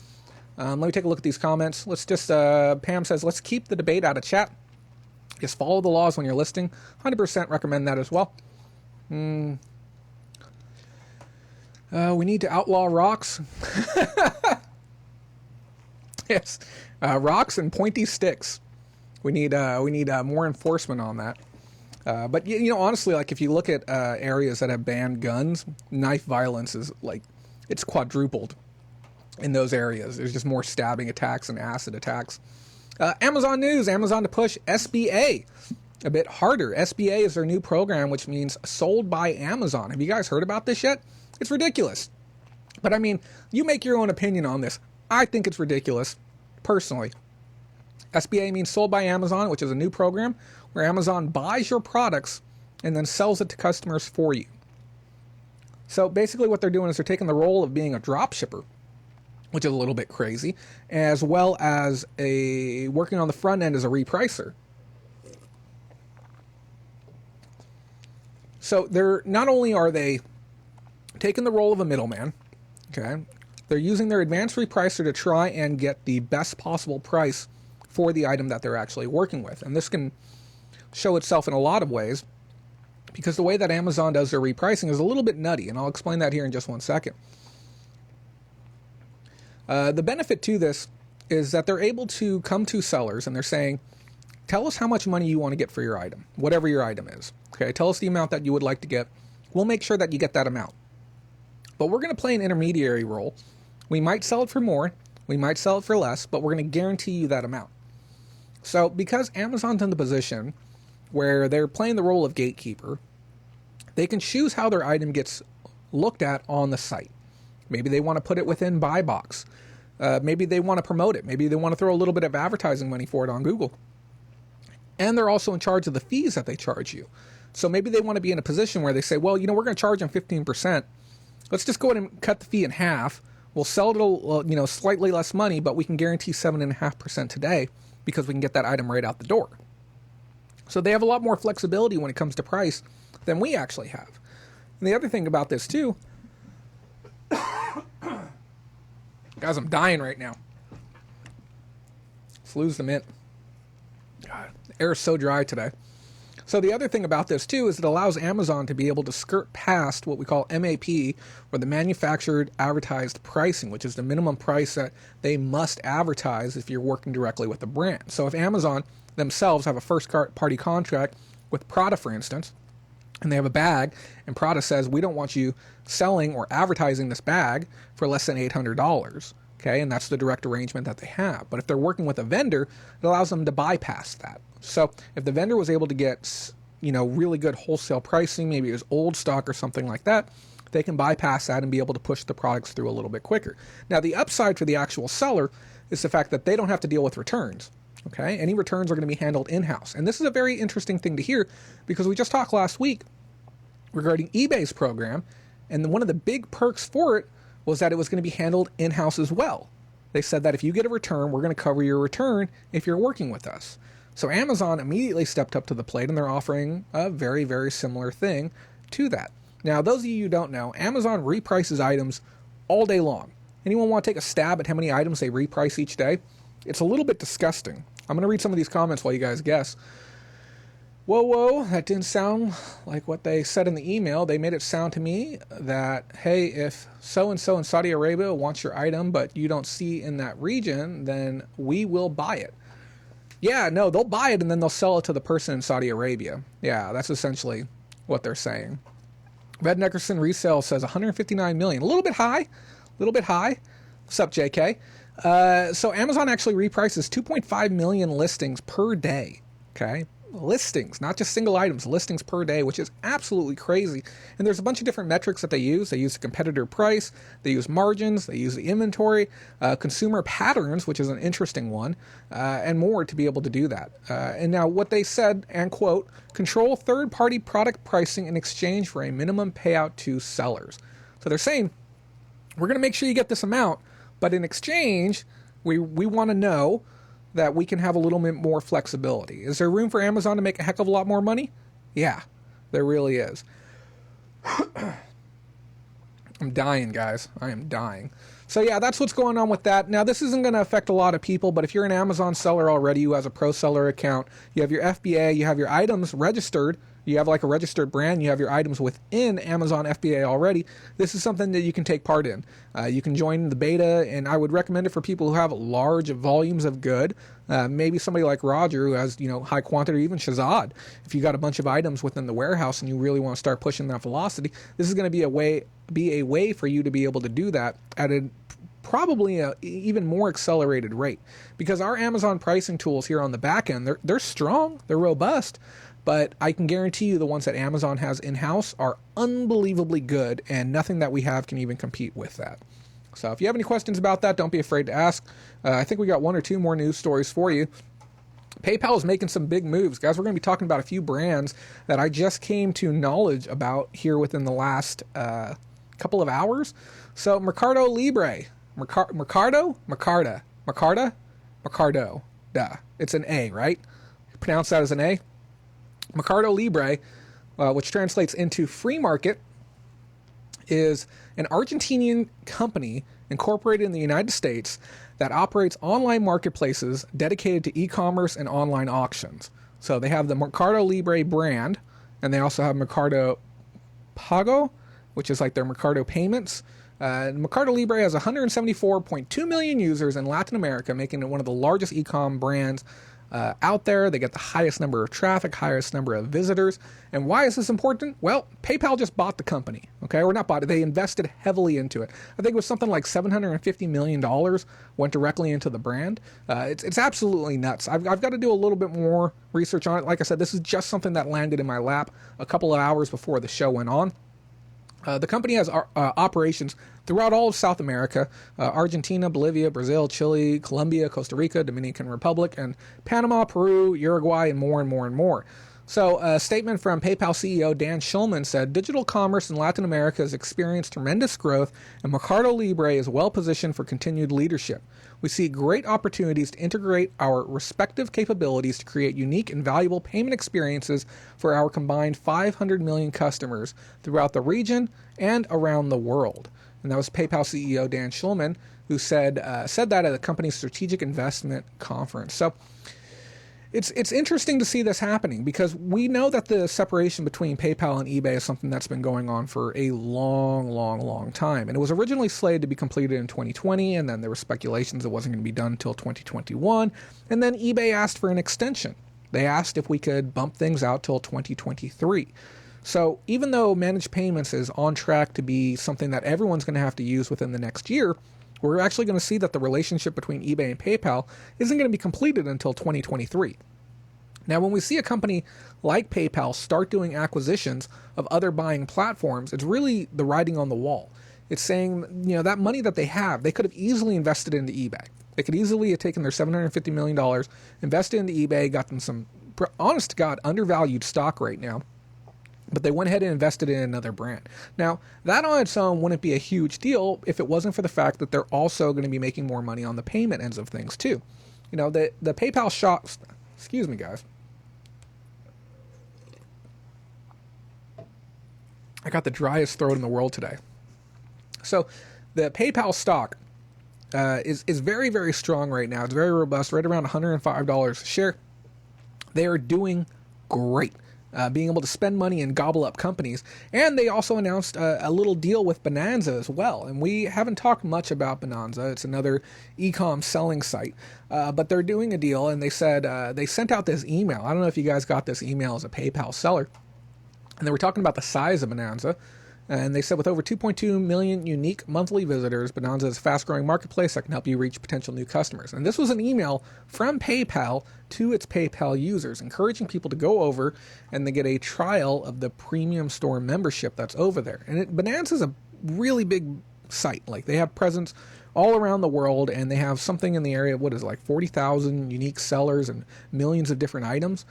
Speaker 1: Let me take a look at these comments. Let's just Pam says, let's keep the debate out of chat. Just follow the laws when you're listing. 100% recommend that as well. We need to outlaw rocks. Yes, rocks and pointy sticks. We need more enforcement on that. But honestly, like if you look at areas that have banned guns, knife violence is it's quadrupled in those areas. There's just more stabbing attacks and acid attacks. Amazon news, Amazon to push SBA a bit harder. SBA is their new program, which means sold by Amazon. Have you guys heard about this yet? It's ridiculous. But I mean, you make your own opinion on this. I think it's ridiculous, personally. SBA means sold by Amazon, which is a new program where Amazon buys your products and then sells it to customers for you. So basically what they're doing is they're taking the role of being a drop shipper, which is a little bit crazy, as well as working on the front end as a repricer. So not only are they taking the role of a middleman, okay, they're using their advanced repricer to try and get the best possible price for the item that they're actually working with. And this can show itself in a lot of ways, because the way that Amazon does their repricing is a little bit nutty, and I'll explain that here in just one second. The benefit to this is that they're able to come to sellers and they're saying, tell us how much money you want to get for your item, whatever your item is. Okay, tell us the amount that you would like to get. We'll make sure that you get that amount. But we're going to play an intermediary role. We might sell it for more, we might sell it for less, but we're going to guarantee you that amount. So because Amazon's in the position where they're playing the role of gatekeeper, they can choose how their item gets looked at on the site. Maybe they want to put it within buy box. Maybe they want to promote it. Maybe they want to throw a little bit of advertising money for it on Google. And they're also in charge of the fees that they charge you. So maybe they want to be in a position where they say, well, we're going to charge them 15%. Let's just go ahead and cut the fee in half. We'll sell it at slightly less money, but we can guarantee 7.5% today because we can get that item right out the door. So they have a lot more flexibility when it comes to price than we actually have. And the other thing about this too, guys, I'm dying right now. Let's lose the mint. God, the air is so dry today. So the other thing about this too is it allows Amazon to be able to skirt past what we call MAP, or the manufactured advertised pricing, which is the minimum price that they must advertise if you're working directly with the brand. So if Amazon themselves have a first-party contract with Prada, for instance, and they have a bag, and Prada says, we don't want you selling or advertising this bag for less than $800, okay? And that's the direct arrangement that they have. But if they're working with a vendor, it allows them to bypass that. So if the vendor was able to get, really good wholesale pricing, maybe it was old stock or something like that, they can bypass that and be able to push the products through a little bit quicker. Now, the upside for the actual seller is the fact that they don't have to deal with returns. Okay, any returns are going to be handled in-house. And this is a very interesting thing to hear, because we just talked last week regarding eBay's program, and one of the big perks for it was that it was going to be handled in-house as well. They said that if you get a return, we're going to cover your return if you're working with us. So Amazon immediately stepped up to the plate, and they're offering a very, very similar thing to that. Now, those of you who don't know, Amazon reprices items all day long. Anyone want to take a stab at how many items they reprice each day? It's a little bit disgusting. I'm going to read some of these comments while you guys guess. Whoa, that didn't sound like what they said in the email. They made it sound to me that, hey, if so-and-so in Saudi Arabia wants your item, but you don't see in that region, then we will buy it. Yeah, no, they'll buy it and then they'll sell it to the person in Saudi Arabia. Yeah, that's essentially what they're saying. Red Neckerson Resale says 159 million. A little bit high. What's up, JK? So Amazon actually reprices 2.5 million listings per day. Okay, listings, not just single items, listings per day, which is absolutely crazy. And there's a bunch of different metrics that they use. They use the competitor price, they use margins, they use the inventory, consumer patterns, which is an interesting one, and more to be able to do that. And now what they said, and quote, control third-party product pricing in exchange for a minimum payout to sellers. So they're saying, we're going to make sure you get this amount, but in exchange, we want to know that we can have a little bit more flexibility. Is there room for Amazon to make a heck of a lot more money? Yeah, there really is. I'm dying, guys. I am dying. So yeah, that's what's going on with that. Now, this isn't going to affect a lot of people, but if you're an Amazon seller already who has a pro seller account, you have your FBA, you have your items registered, you have like a registered brand, you have your items within Amazon FBA already, this is something that you can take part in. You can join the beta, and I would recommend it for people who have large volumes of good. Maybe somebody like Roger who has, high quantity, or even Shazad. If you got a bunch of items within the warehouse and you really want to start pushing that velocity, this is going to be a way for you to be able to do that at probably a even more accelerated rate, because our Amazon pricing tools here on the back end, they're strong, they're robust, but I can guarantee you the ones that Amazon has in-house are unbelievably good, and nothing that we have can even compete with that. So if you have any questions about that, don't be afraid to ask. I think we got one or two more news stories for you. PayPal is making some big moves. Guys, we're going to be talking about a few brands that I just came to knowledge about here within the last couple of hours. So Mercado Libre. Mercado? Duh. It's an A, right? Pronounce that as an A. Mercado Libre, which translates into free market, is an Argentinian company incorporated in the United States that operates online marketplaces dedicated to e-commerce and online auctions. So they have the Mercado Libre brand, and they also have Mercado Pago, which is like their Mercado payments. Mercado Libre has 174.2 million users in Latin America, making it one of the largest e-com brands out there. They get the highest number of traffic, highest number of visitors. And why is this important? Well, PayPal just bought the company, okay? Or not bought it, they invested heavily into it. I think it was something like $750 million went directly into the brand. It's absolutely nuts. I've got to do a little bit more research on it. Like I said, this is just something that landed in my lap a couple of hours before the show went on. The company has operations throughout all of South America, Argentina, Bolivia, Brazil, Chile, Colombia, Costa Rica, Dominican Republic, and Panama, Peru, Uruguay, and more and more and more. So a statement from PayPal CEO Dan Schulman said, digital commerce in Latin America has experienced tremendous growth, and Mercado Libre is well positioned for continued leadership. We see great opportunities to integrate our respective capabilities to create unique and valuable payment experiences for our combined 500 million customers throughout the region and around the world. And that was PayPal CEO Dan Schulman, who said that at the company's strategic investment conference. So it's interesting to see this happening, because we know that the separation between PayPal and eBay is something that's been going on for a long time. And it was originally slated to be completed in 2020, and then there were speculations it wasn't going to be done until 2021. And then eBay asked for an extension. They asked if we could bump things out till 2023. So even though managed payments is on track to be something that everyone's going to have to use within the next year, we're actually going to see that the relationship between eBay and PayPal isn't going to be completed until 2023. Now, when we see a company like PayPal start doing acquisitions of other buying platforms, it's really the writing on the wall. It's saying, that money that they have, they could have easily invested into eBay. They could easily have taken their $750 million, invested into eBay, got them some, honest to God, undervalued stock right now. But they went ahead and invested in another brand. Now, that on its own wouldn't be a huge deal if it wasn't for the fact that they're also going to be making more money on the payment ends of things too. The PayPal shops, excuse me guys. I got the driest throat in the world today. So the PayPal stock is very, very strong right now. It's very robust, right around $105 a share. They are doing great. Being able to spend money and gobble up companies. And they also announced a little deal with Bonanza as well. And we haven't talked much about Bonanza. It's another e-com selling site. But they're doing a deal, and they said they sent out this email. I don't know if you guys got this email as a PayPal seller. And they were talking about the size of Bonanza. And they said with over 2.2 million unique monthly visitors, Bonanza is a fast-growing marketplace that can help you reach potential new customers. And this was an email from PayPal to its PayPal users, encouraging people to go over and they get a trial of the premium store membership that's over there. And Bonanza is a really big site. Like, they have presence all around the world, and they have something in the area of 40,000 unique sellers and millions of different items.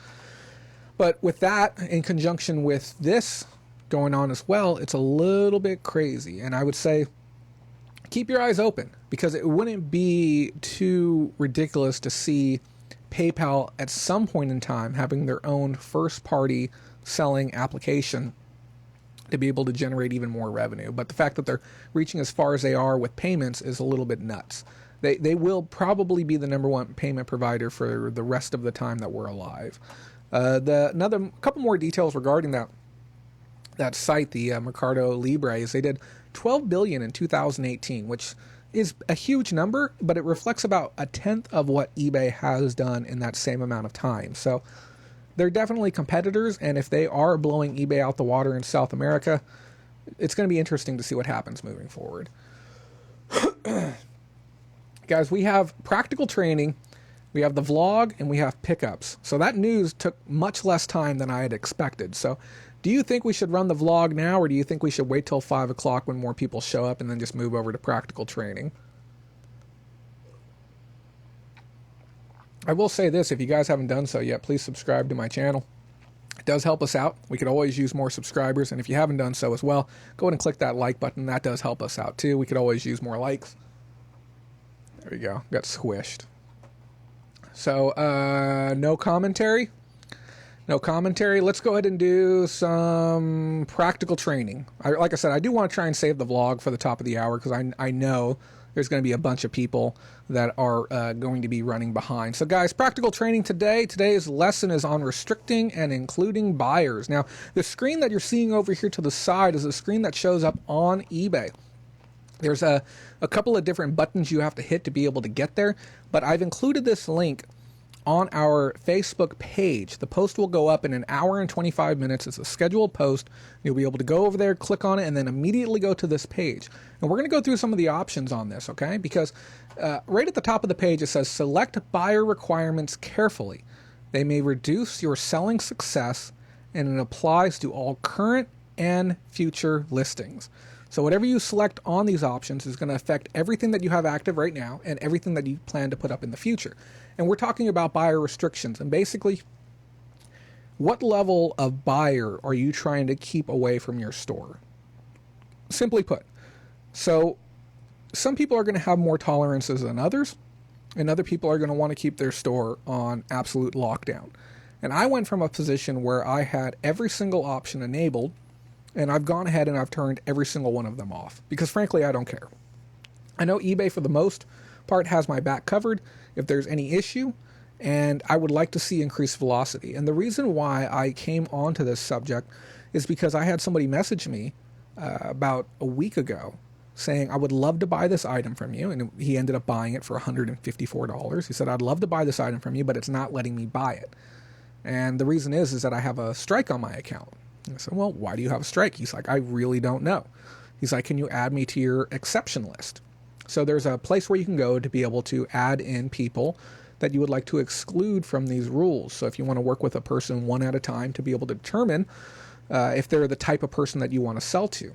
Speaker 1: But with that, in conjunction with this going on as well, it's a little bit crazy. And I would say keep your eyes open, because it wouldn't be too ridiculous to see PayPal at some point in time having their own first-party selling application to be able to generate even more revenue. But the fact that they're reaching as far as they are with payments is a little bit nuts. They will probably be the number one payment provider for the rest of the time that we're alive. Another couple more details regarding that site, the Mercado Libre, is they did $12 billion in 2018, which is a huge number, but it reflects about a tenth of what eBay has done in that same amount of time. So they're definitely competitors, and if they are blowing eBay out the water in South America, it's going to be interesting to see what happens moving forward. Guys, we have practical training, we have the vlog, and we have pickups. So that news took much less time than I had expected. So do you think we should run the vlog now, or do you think we should wait till 5 o'clock when more people show up and then just move over to practical training? I will say this, if you guys haven't done so yet, please subscribe to my channel. It does help us out. We could always use more subscribers, and if you haven't done so as well, go ahead and click that like button. That does help us out too. We could always use more likes. There we go. Got squished. So, no commentary. No commentary. Let's go ahead and do some practical training. Like I said, I do want to try and save the vlog for the top of the hour, because I know there's going to be a bunch of people that are going to be running behind. So guys, practical training today. Today's lesson is on restricting and including buyers. Now, the screen that you're seeing over here to the side is a screen that shows up on eBay. There's a couple of different buttons you have to hit to be able to get there, but I've included this link on our Facebook page. The post will go up in an hour and 25 minutes. It's a scheduled post. You'll be able to go over there, click on it, and then immediately go to this page. And we're going to go through some of the options on this, okay? Because right at the top of the page, it says, select buyer requirements carefully. They may reduce your selling success, and it applies to all current and future listings. So whatever you select on these options is going to affect everything that you have active right now and everything that you plan to put up in the future. And we're talking about buyer restrictions. And basically, What level of buyer are you trying to keep away from your store? Simply put. So some people are going to have more tolerances than others, and other people are going to want to keep their store on absolute lockdown. And I went from a position where I had every single option enabled, and I've gone ahead and I've turned every single one of them off, because frankly, I don't care. I know eBay for the most part has my back covered if there's any issue, and I would like to see increased velocity. And the reason why I came onto this subject is because I had somebody message me about a week ago saying, I would love to buy this item from you. And he ended up buying it for $154. He said, I'd love to buy this item from you, but it's not letting me buy it. And the reason is that I have a strike on my account. And I said, well, why do you have a strike? He's like, I really don't know. He's like, can you add me to your exception list? So there's a place where you can go to be able to add in people that you would like to exclude from these rules. So if you want to work with a person one at a time to be able to determine if they're the type of person that you want to sell to.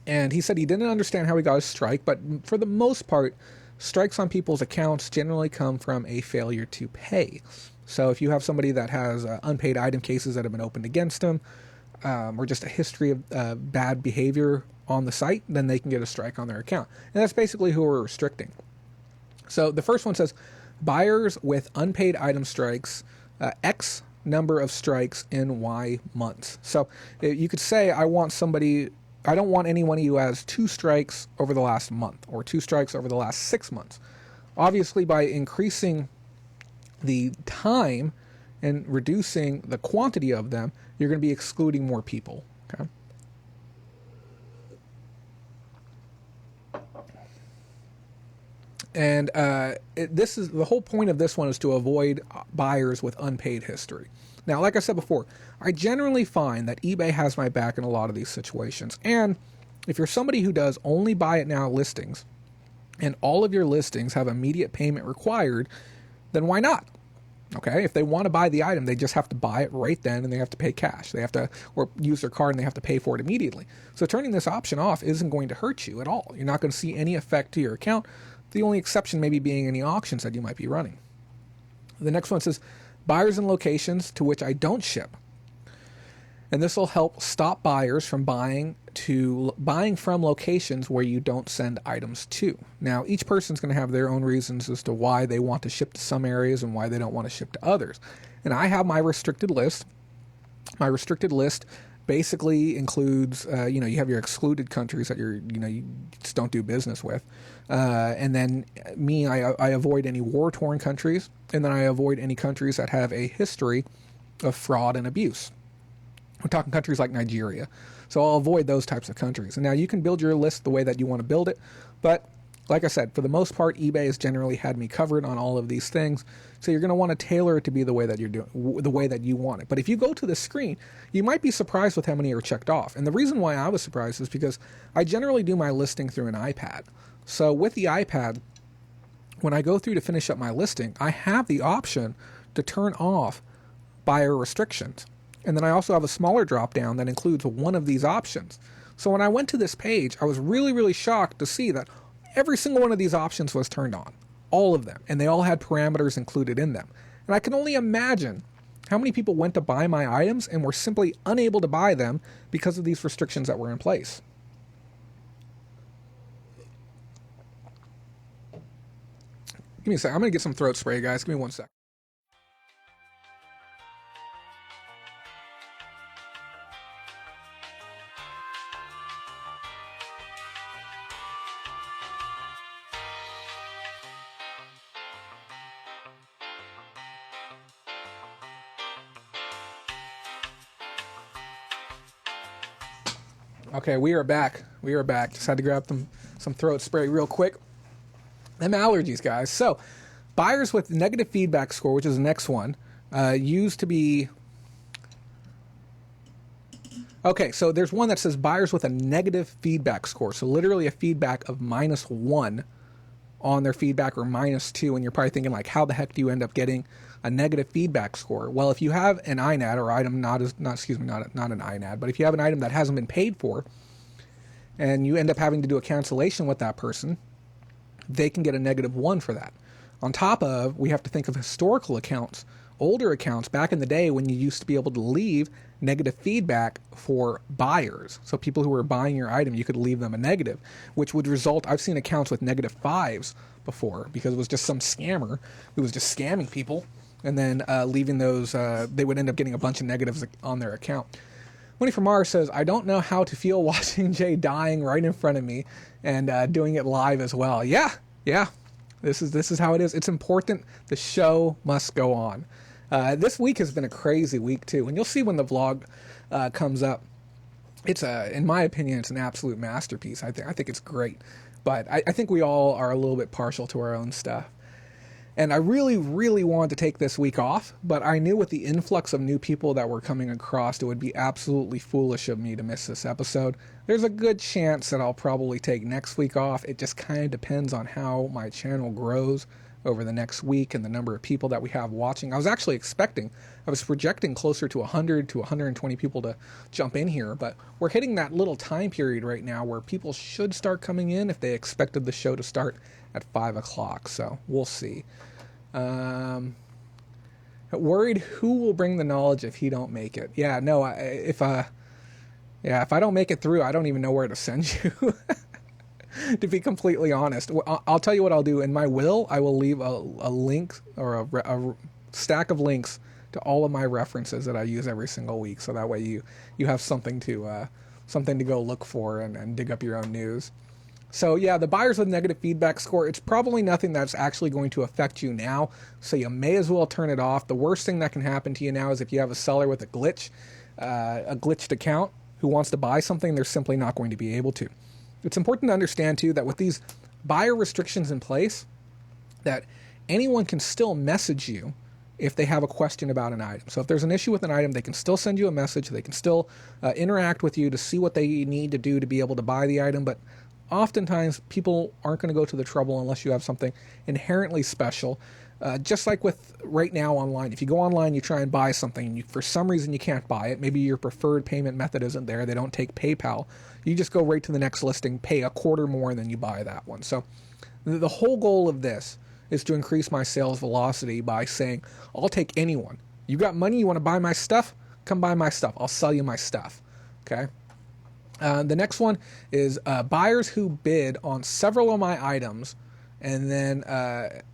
Speaker 1: And he said he didn't understand how he got a strike, but for the most part, strikes on people's accounts generally come from a failure to pay. So if you have somebody that has unpaid item cases that have been opened against them, or just a history of bad behavior on the site, then they can get a strike on their account. And that's basically who we're restricting. So the first one says, buyers with unpaid item strikes, X number of strikes in Y months. So you could say, I don't want anyone who has 2 strikes over the last month or 2 strikes over the last 6 months. Obviously, by increasing the time and reducing the quantity of them, you're going to be excluding more people. Okay. And this is the whole point of this one, is to avoid buyers with unpaid history. Now, like I said before, I generally find that eBay has my back in a lot of these situations. And if you're somebody who does only buy it now listings, and all of your listings have immediate payment required, then why not? Okay, if they want to buy the item, they just have to buy it right then, and they have to pay cash. They have to, or use their card, and they have to pay for it immediately. So turning this option off isn't going to hurt you at all. You're not going to see any effect to your account. The only exception maybe being any auctions that you might be running. The next one says, buyers in locations to which I don't ship. And this will help stop buyers from buying from locations where you don't send items to. Now, each person's going to have their own reasons as to why they want to ship to some areas and why they don't want to ship to others. And I have my restricted list. My restricted list basically includes, you have your excluded countries that you just don't do business with. And then I avoid any war-torn countries, and then I avoid any countries that have a history of fraud and abuse. We're talking countries like Nigeria. So I'll avoid those types of countries. And now you can build your list the way that you want to build it. But like I said, for the most part, eBay has generally had me covered on all of these things. So you're going to want to tailor it to be the way that you're doing, the way that you want it. But if you go to the screen, you might be surprised with how many are checked off. And the reason why I was surprised is because I generally do my listing through an iPad. So with the iPad, when I go through to finish up my listing, I have the option to turn off buyer restrictions. And then I also have a smaller drop down that includes one of these options. So when I went to this page, I was really, really shocked to see that every single one of these options was turned on. All of them. And they all had parameters included in them. And I can only imagine how many people went to buy my items and were simply unable to buy them because of these restrictions that were in place. Give me a sec. I'm going to get some throat spray, guys. Give me 1 sec. Okay, we are back. Just had to grab some throat spray real quick. Them allergies, guys. So, buyers with negative feedback score, which is the next one, used to be... Okay, so there's one that says buyers with a negative feedback score. So literally a feedback of -1 on their feedback, or -2, and you're probably thinking, like, how the heck do you end up getting a negative feedback score? Well, if you have an INAD, or item not an INAD, but if you have an item that hasn't been paid for, and you end up having to do a cancellation with that person, they can get a -1 for that. On top of, we have to think of historical accounts older accounts back in the day when you used to be able to leave negative feedback for buyers. So people who were buying your item, you could leave them a negative, which would result, I've seen accounts with -5s before because it was just some scammer who was just scamming people and then leaving those, they would end up getting a bunch of negatives on their account. Winnie from Mars says, I don't know how to feel watching Jay dying right in front of me and doing it live as well. Yeah. This is how it is. It's important. The show must go on. This week has been a crazy week too, and you'll see when the vlog comes up. It's in my opinion, it's an absolute masterpiece. I think it's great, but I think we all are a little bit partial to our own stuff. And I really, really wanted to take this week off, but I knew with the influx of new people that were coming across, it would be absolutely foolish of me to miss this episode. There's a good chance that I'll probably take next week off. It just kind of depends on how my channel grows over the next week and the number of people that we have watching. I was projecting closer to 100 to 120 people to jump in here, but we're hitting that little time period right now where people should start coming in if they expected the show to start at 5 o'clock, so we'll see. Worried who will bring the knowledge if he don't make it. Yeah, no, if I don't make it through, I don't even know where to send you. To be completely honest, I'll tell you what I'll do. In my will, I will leave a link or a stack of links to all of my references that I use every single week. So that way you have something to go look for and dig up your own news. So yeah, the buyers with negative feedback score, it's probably nothing that's actually going to affect you now. So you may as well turn it off. The worst thing that can happen to you now is if you have a seller with a glitched account who wants to buy something, they're simply not going to be able to. It's important to understand too that with these buyer restrictions in place, that anyone can still message you if they have a question about an item. So if there's an issue with an item, they can still send you a message. They can still interact with you to see what they need to do to be able to buy the item. But oftentimes people aren't going to go to the trouble unless you have something inherently special. Just like with right now online, if you go online, you try and buy something, and for some reason you can't buy it. Maybe your preferred payment method isn't there. They don't take PayPal. You just go right to the next listing, pay a quarter more, and then you buy that one. So the whole goal of this is to increase my sales velocity by saying, I'll take anyone. You got money, you want to buy my stuff? Come buy my stuff. I'll sell you my stuff. Okay. The next one is buyers who bid on several of my items and then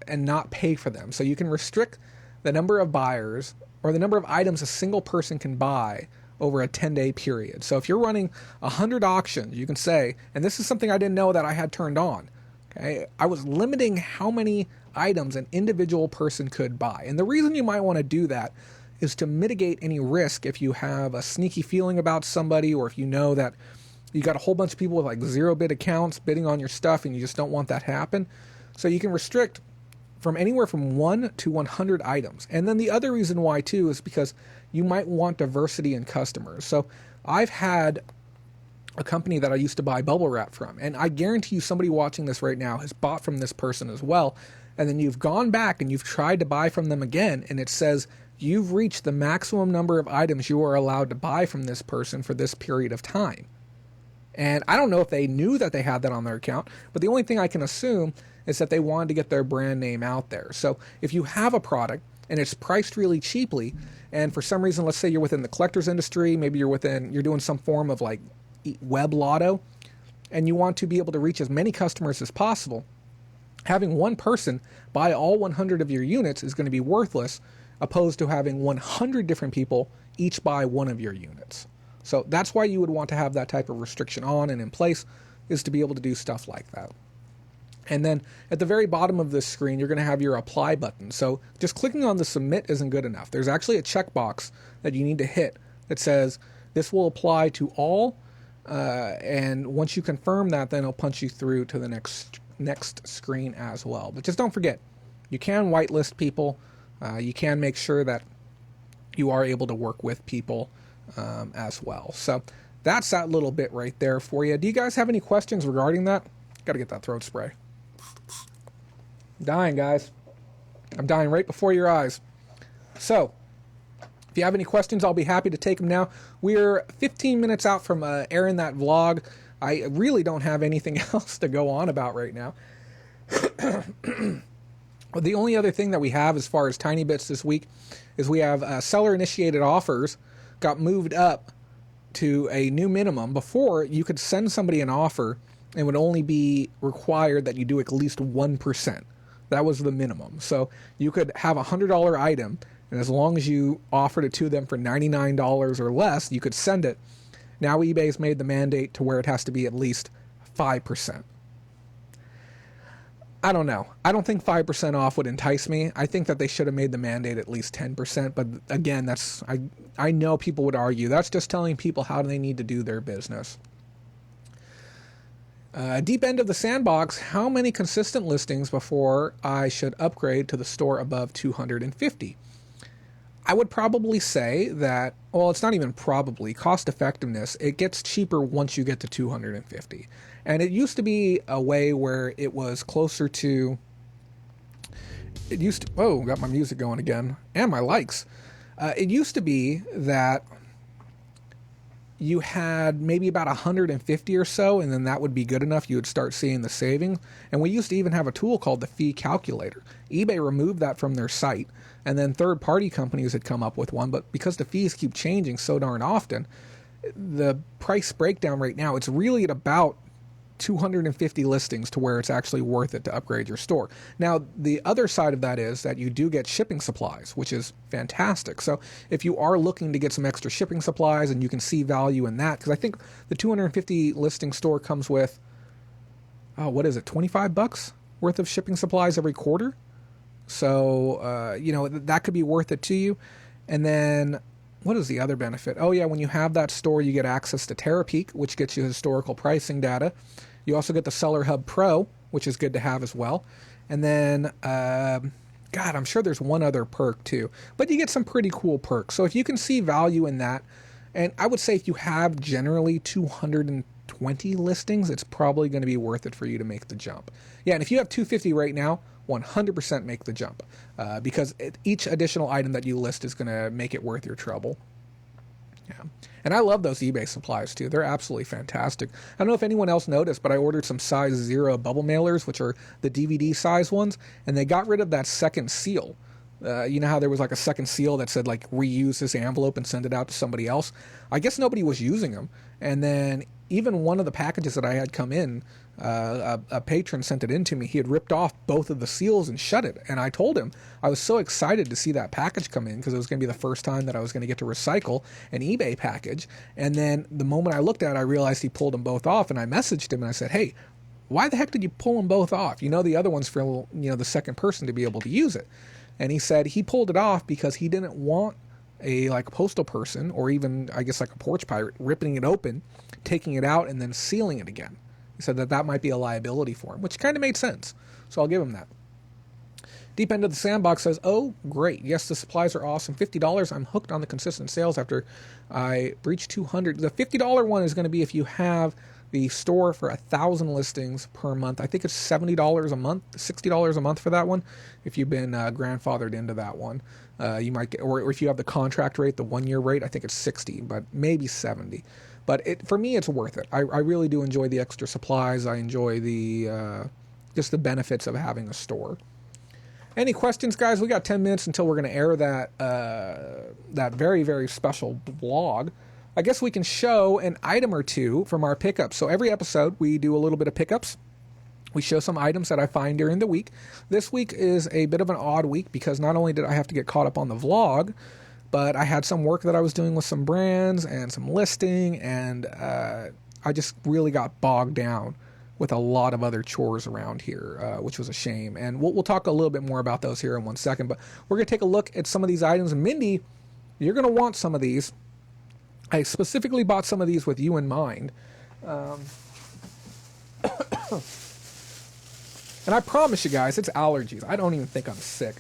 Speaker 1: and not pay for them. So you can restrict the number of buyers or the number of items a single person can buy over a 10-day period. So if you're running 100 auctions, you can say, and this is something I didn't know that I had turned on, okay? I was limiting how many items an individual person could buy. And the reason you might want to do that is to mitigate any risk if you have a sneaky feeling about somebody, or if you know that you got a whole bunch of people with like 0-bid accounts bidding on your stuff and you just don't want that to happen. So you can restrict from anywhere from 1 to 100 items. And then the other reason why too is because you might want diversity in customers. So I've had a company that I used to buy bubble wrap from, and I guarantee you somebody watching this right now has bought from this person as well. And then you've gone back and you've tried to buy from them again, and it says you've reached the maximum number of items you are allowed to buy from this person for this period of time. And I don't know if they knew that they had that on their account, but the only thing I can assume is that they wanted to get their brand name out there. So if you have a product and it's priced really cheaply, and for some reason, let's say you're within the collector's industry, maybe you're doing some form of like web lotto, and you want to be able to reach as many customers as possible, having one person buy all 100 of your units is going to be worthless, opposed to having 100 different people each buy one of your units. So that's why you would want to have that type of restriction on and in place, is to be able to do stuff like that. And then at the very bottom of this screen, you're going to have your apply button. So just clicking on the submit isn't good enough. There's actually a checkbox that you need to hit that says this will apply to all. And once you confirm that, then it'll punch you through to the next screen as well. But just don't forget, you can whitelist people. You can make sure that you are able to work with people as well. So that's that little bit right there for you. Do you guys have any questions regarding that? Got to get that throat spray. I'm dying, guys. I'm dying right before your eyes. So if you have any questions, I'll be happy to take them now. We're 15 minutes out from airing that vlog. I really don't have anything else to go on about right now. The only other thing that we have as far as tiny bits this week is we have seller-initiated offers got moved up to a new minimum. Before, you could send somebody an offer and would only be required that you do at least 1%. That was the minimum. So you could have a $100 item, and as long as you offered it to them for $99 or less, you could send it. Now eBay's made the mandate to where it has to be at least 5%. I don't know. I don't think 5% off would entice me. I think that they should have made the mandate at least 10%. But again, I know people would argue. That's just telling people how they need to do their business. Deep end of the sandbox, how many consistent listings before I should upgrade to the store above 250? I would probably say that, well, it's not even probably, cost effectiveness, it gets cheaper once you get to 250. And it used to be a way where it was closer to, oh, got my music going again, and my likes. It used to be that you had maybe about 150 or so, and then that would be good enough. You would start seeing the savings. And we used to even have a tool called the fee calculator. eBay removed that from their site, and then third-party companies had come up with one. But because the fees keep changing so darn often, the price breakdown right now, it's really at about 250 listings to where it's actually worth it to upgrade your store. Now, the other side of that is that you do get shipping supplies, which is fantastic. So if you are looking to get some extra shipping supplies and you can see value in that, because I think the 250 listing store comes with, what is it, $25 worth of shipping supplies every quarter? So, that could be worth it to you. And then what is the other benefit? Oh, yeah, when you have that store, you get access to Terapeak, which gets you historical pricing data. You also get the Seller Hub Pro, which is good to have as well. And then, I'm sure there's one other perk too. But you get some pretty cool perks. So if you can see value in that, and I would say if you have generally 220 listings, it's probably going to be worth it for you to make the jump. Yeah, and if you have 250 right now, 100% make the jump because each additional item that you list is going to make it worth your trouble. Yeah. And I love those eBay supplies too. They're absolutely fantastic. I don't know if anyone else noticed, but I ordered some size 0 bubble mailers, which are the DVD size ones, and they got rid of that second seal. You know how there was like a second seal that said like reuse this envelope and send it out to somebody else? I guess nobody was using them. And then even one of the packages that I had come in, a patron sent it in to me. He had ripped off both of the seals and shut it. And I told him I was so excited to see that package come in because it was going to be the first time that I was going to get to recycle an eBay package. And then the moment I looked at it, I realized he pulled them both off. And I messaged him and I said, hey, why the heck did you pull them both off? The other one's for the second person to be able to use it. And he said he pulled it off because he didn't want a postal person or even, I guess, like a porch pirate ripping it open, taking it out, and then sealing it again. He said that might be a liability for him, which kind of made sense. So I'll give him that. Deep End of the Sandbox says, oh, great. Yes, the supplies are awesome. $50. I'm hooked on the consistent sales after I breached 200. The $50 one is going to be if you have the store for 1,000 listings per month. I think it's $70 a month, $60 a month for that one. If you've been grandfathered into that one, you might get, or if you have the contract rate, the 1-year rate, I think it's 60, but maybe 70. But for me, it's worth it. I really do enjoy the extra supplies. I enjoy the just the benefits of having a store. Any questions, guys? We got 10 minutes until we're going to air that very, very special vlog. I guess we can show an item or two from our pickups. So every episode, we do a little bit of pickups. We show some items that I find during the week. This week is a bit of an odd week because not only did I have to get caught up on the vlog, but I had some work that I was doing with some brands and some listing, and I just really got bogged down with a lot of other chores around here, which was a shame. And we'll talk a little bit more about those here in 1 second, but we're going to take a look at some of these items. And Mindy, you're going to want some of these. I specifically bought some of these with you in mind. And I promise you guys, it's allergies. I don't even think I'm sick.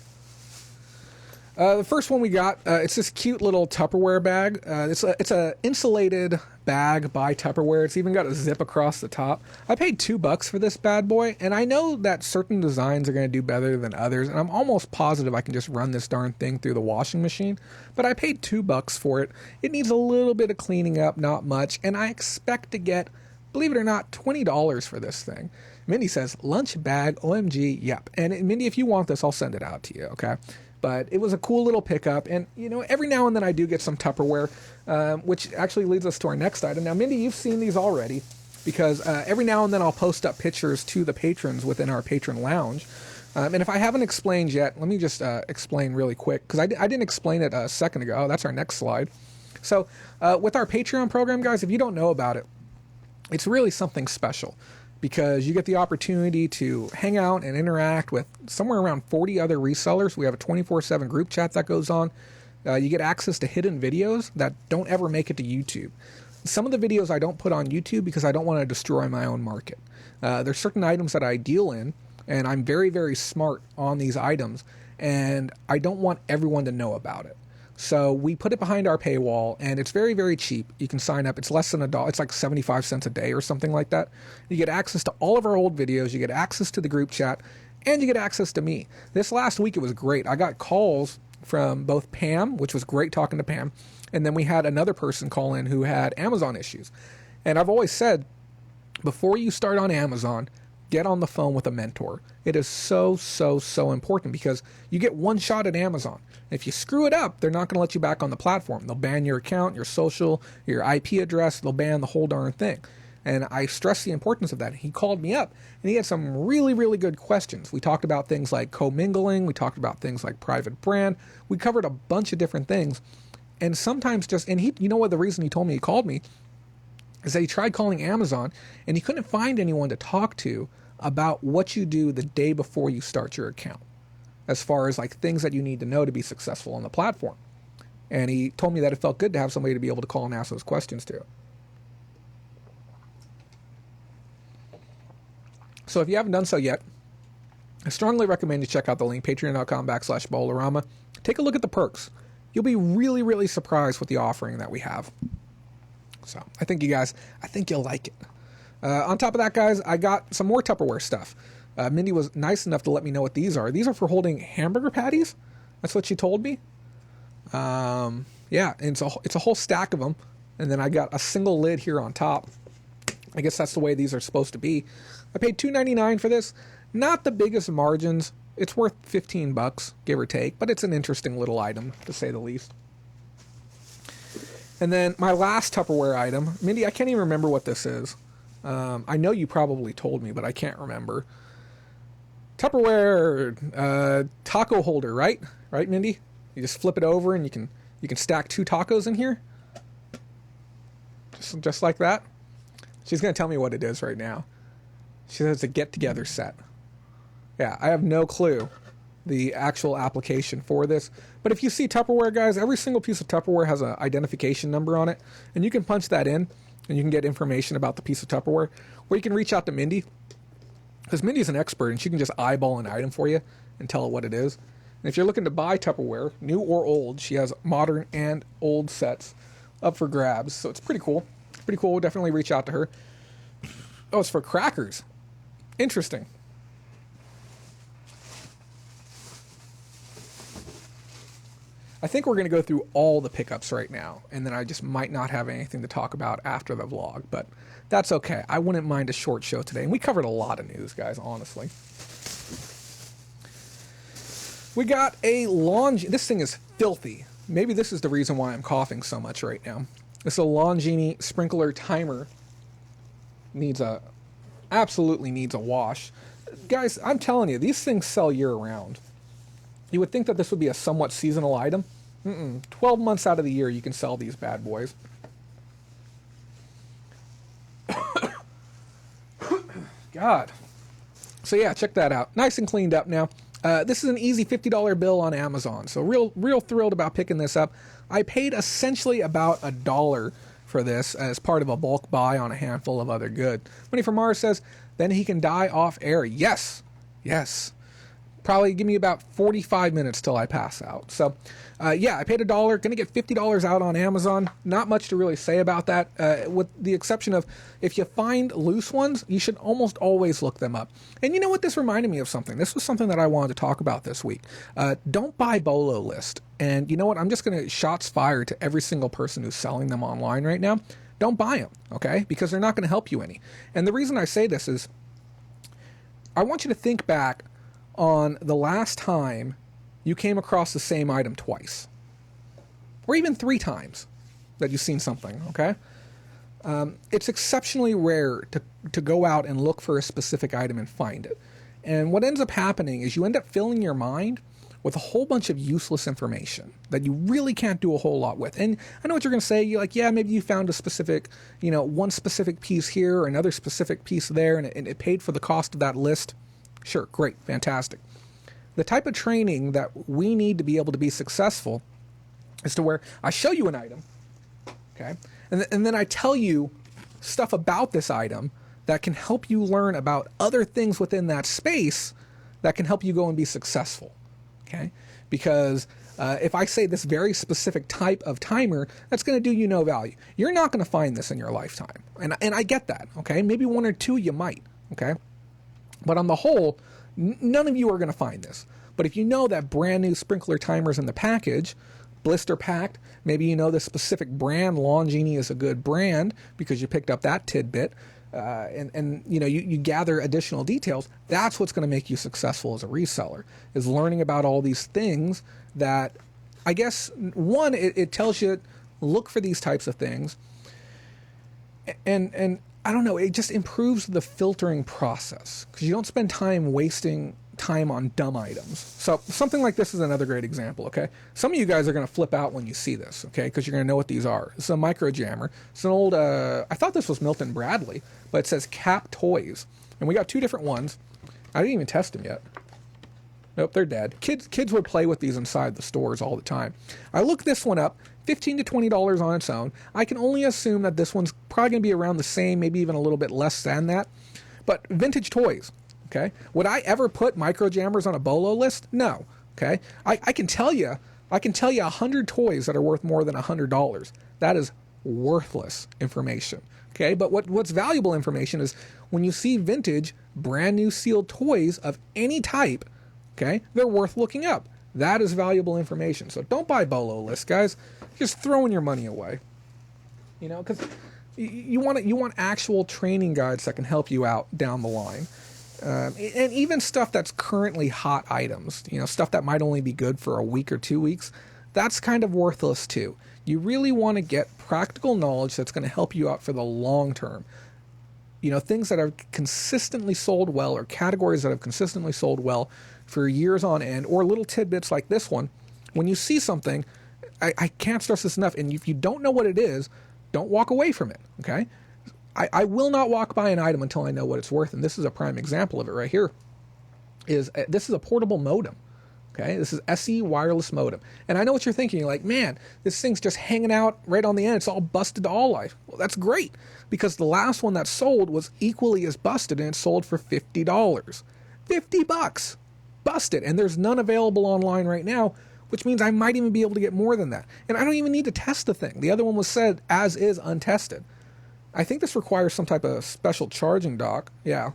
Speaker 1: The first one we got, it's this cute little Tupperware bag. It's a insulated bag by Tupperware. It's even got a zip across the top. I paid $2 for this bad boy, and I know that certain designs are going to do better than others, and I'm almost positive I can just run this darn thing through the washing machine, but I paid $2 for it. It needs a little bit of cleaning up, not much, and I expect to get, believe it or not, $20 for this thing. Mindy says, lunch bag, OMG, yep. And Mindy, if you want this, I'll send it out to you, okay? But it was a cool little pickup. And, you know, every now and then I do get some Tupperware, which actually leads us to our next item. Now, Mindy, you've seen these already because every now and then I'll post up pictures to the patrons within our patron lounge. And if I haven't explained yet, let me just explain really quick because I didn't explain it a second ago. Oh, that's our next slide. So with our Patreon program, guys, if you don't know about it, it's really something special because you get the opportunity to hang out and interact with somewhere around 40 other resellers. We have a 24/7 group chat that goes on. You get access to hidden videos that don't ever make it to YouTube. Some of the videos I don't put on YouTube because I don't want to destroy my own market. There's certain items that I deal in, and I'm very, very smart on these items, and I don't want everyone to know about it. So we put it behind our paywall, and it's very, very cheap. You can sign up. It's less than $1. It's like 75 cents a day or something like that. You get access to all of our old videos. You get access to the group chat, and you get access to me. This last week, it was great. I got calls from both Pam, which was great talking to Pam, and then we had another person call in who had Amazon issues. And I've always said, before you start on Amazon, get on the phone with a mentor. It is so, so, so important because you get one shot at Amazon. If you screw it up, they're not going to let you back on the platform. They'll ban your account, your social, your IP address. They'll ban the whole darn thing. And I stress the importance of that. He called me up and he had some really, really good questions. We talked about things like commingling. We talked about things like private brand. We covered a bunch of different things. And sometimes you know what, the reason he told me he called me is that he tried calling Amazon and he couldn't find anyone to talk to about what you do the day before you start your account, as far as like things that you need to know to be successful on the platform. And he told me that it felt good to have somebody to be able to call and ask those questions to. So if you haven't done so yet, I strongly recommend you check out the link, patreon.com/Bolo. Take a look at the perks. You'll be really, really surprised with the offering that we have. So I think you'll like it. On top of that, guys, I got some more Tupperware stuff. Mindy was nice enough to let me know what these are. These are for holding hamburger patties. That's what she told me. Yeah, and it's a whole stack of them. And then I got a single lid here on top. I guess that's the way these are supposed to be. I paid $2.99 for this. Not the biggest margins. It's worth $15, give or take, but it's an interesting little item, to say the least. And then my last Tupperware item, Mindy, I can't even remember what this is. I know you probably told me, but I can't remember. Tupperware taco holder, right? Right, Mindy? You just flip it over and you can stack 2 tacos in here. Just like that. She's going to tell me what it is right now. She says it's a get-together set. Yeah, I have no clue the actual application for this. But if you see Tupperware, guys, every single piece of Tupperware has an identification number on it. And you can punch that in, and you can get information about the piece of Tupperware. Or you can reach out to Mindy, because Mindy's an expert, and she can just eyeball an item for you and tell it what it is. And if you're looking to buy Tupperware, new or old, she has modern and old sets up for grabs. So it's pretty cool. Pretty cool. We'll definitely reach out to her. Oh, it's for crackers. Interesting. I think we're going to go through all the pickups right now, and then I just might not have anything to talk about after the vlog, but that's okay. I wouldn't mind a short show today, and we covered a lot of news, guys, honestly. We got a Longini. This thing is filthy. Maybe this is the reason why I'm coughing so much right now. This is a Longini sprinkler timer. Absolutely needs a wash. Guys, I'm telling you, these things sell year-round. You would think that this would be a somewhat seasonal item. 12 months out of the year, you can sell these bad boys. God. So yeah, check that out. Nice and cleaned up now. This is an easy $50 bill on Amazon. So real thrilled about picking this up. I paid essentially about $1 for this as part of a bulk buy on a handful of other good. Money from Mars says, then he can die off air. Yes. Probably give me about 45 minutes till I pass out. So, yeah, I paid $1. Going to get $50 out on Amazon. Not much to really say about that, with the exception of if you find loose ones, you should almost always look them up. And you know what? This reminded me of something. This was something that I wanted to talk about this week. Don't buy Bolo list. And you know what? I'm just going to shots fired to every single person who's selling them online right now. Don't buy them, okay? Because they're not going to help you any. And the reason I say this is, I want you to think back on the last time you came across the same item twice, or even 3 times that you've seen something, okay? It's exceptionally rare to go out and look for a specific item and find it. And what ends up happening is you end up filling your mind with a whole bunch of useless information that you really can't do a whole lot with. And I know what you're going to say. You're like, yeah, maybe you found a specific, one specific piece here or another specific piece there, and it paid for the cost of that list. Sure, great, fantastic. The type of training that we need to be able to be successful is to where I show you an item, okay, and then I tell you stuff about this item that can help you learn about other things within that space that can help you go and be successful, okay? Because if I say this very specific type of timer, that's going to do you no value. You're not going to find this in your lifetime, and I get that, okay? Maybe 1 or 2 you might, okay? But on the whole, none of you are going to find this. But if you know that brand new sprinkler timer's in the package, blister packed, maybe you know the specific brand, Longini is a good brand because you picked up that tidbit, and you gather additional details, that's what's going to make you successful as a reseller, is learning about all these things that, I guess, one, it tells you, look for these types of things, and I don't know, it just improves the filtering process, because you don't spend time wasting time on dumb items. So something like this is another great example, okay? Some of you guys are going to flip out when you see this, okay? Because you're going to know what these are. It's a micro jammer. It's an old, I thought this was Milton Bradley, but it says Cap Toys. And we got 2 different ones. I didn't even test them yet. Nope, they're dead. Kids would play with these inside the stores all the time. I looked this one up, $15 to $20 on its own. I can only assume that this one's probably going to be around the same, maybe even a little bit less than that. But vintage toys. Okay. Would I ever put micro jammers on a Bolo list? No. Okay. I can tell you 100 toys that are worth more than $100. That is worthless information. Okay. But what's valuable information is when you see vintage, brand new sealed toys of any type, okay, they're worth looking up. That is valuable information. So don't buy Bolo lists, guys. Just throwing your money away. Because you want actual training guides that can help you out down the line. And even stuff that's currently hot items, stuff that might only be good for a week or 2 weeks, that's kind of worthless too. You really want to get practical knowledge that's going to help you out for the long term. Things that are consistently sold well, or categories that have consistently sold well for years on end, or little tidbits like this one. When you see something, I can't stress this enough, and if you don't know what it is, don't walk away from it, okay? I will not walk by an item until I know what it's worth, and this is a prime example of it right here. This is a portable modem, okay? This is SE wireless modem. And I know what you're thinking. You're like, man, this thing's just hanging out right on the end. It's all busted to all life. Well, that's great, because the last one that sold was equally as busted, and it sold for $50. $50. Busted. And there's none available online right now, which means I might even be able to get more than that. And I don't even need to test the thing. The other one was said as is, untested. I think this requires some type of special charging dock. Yeah.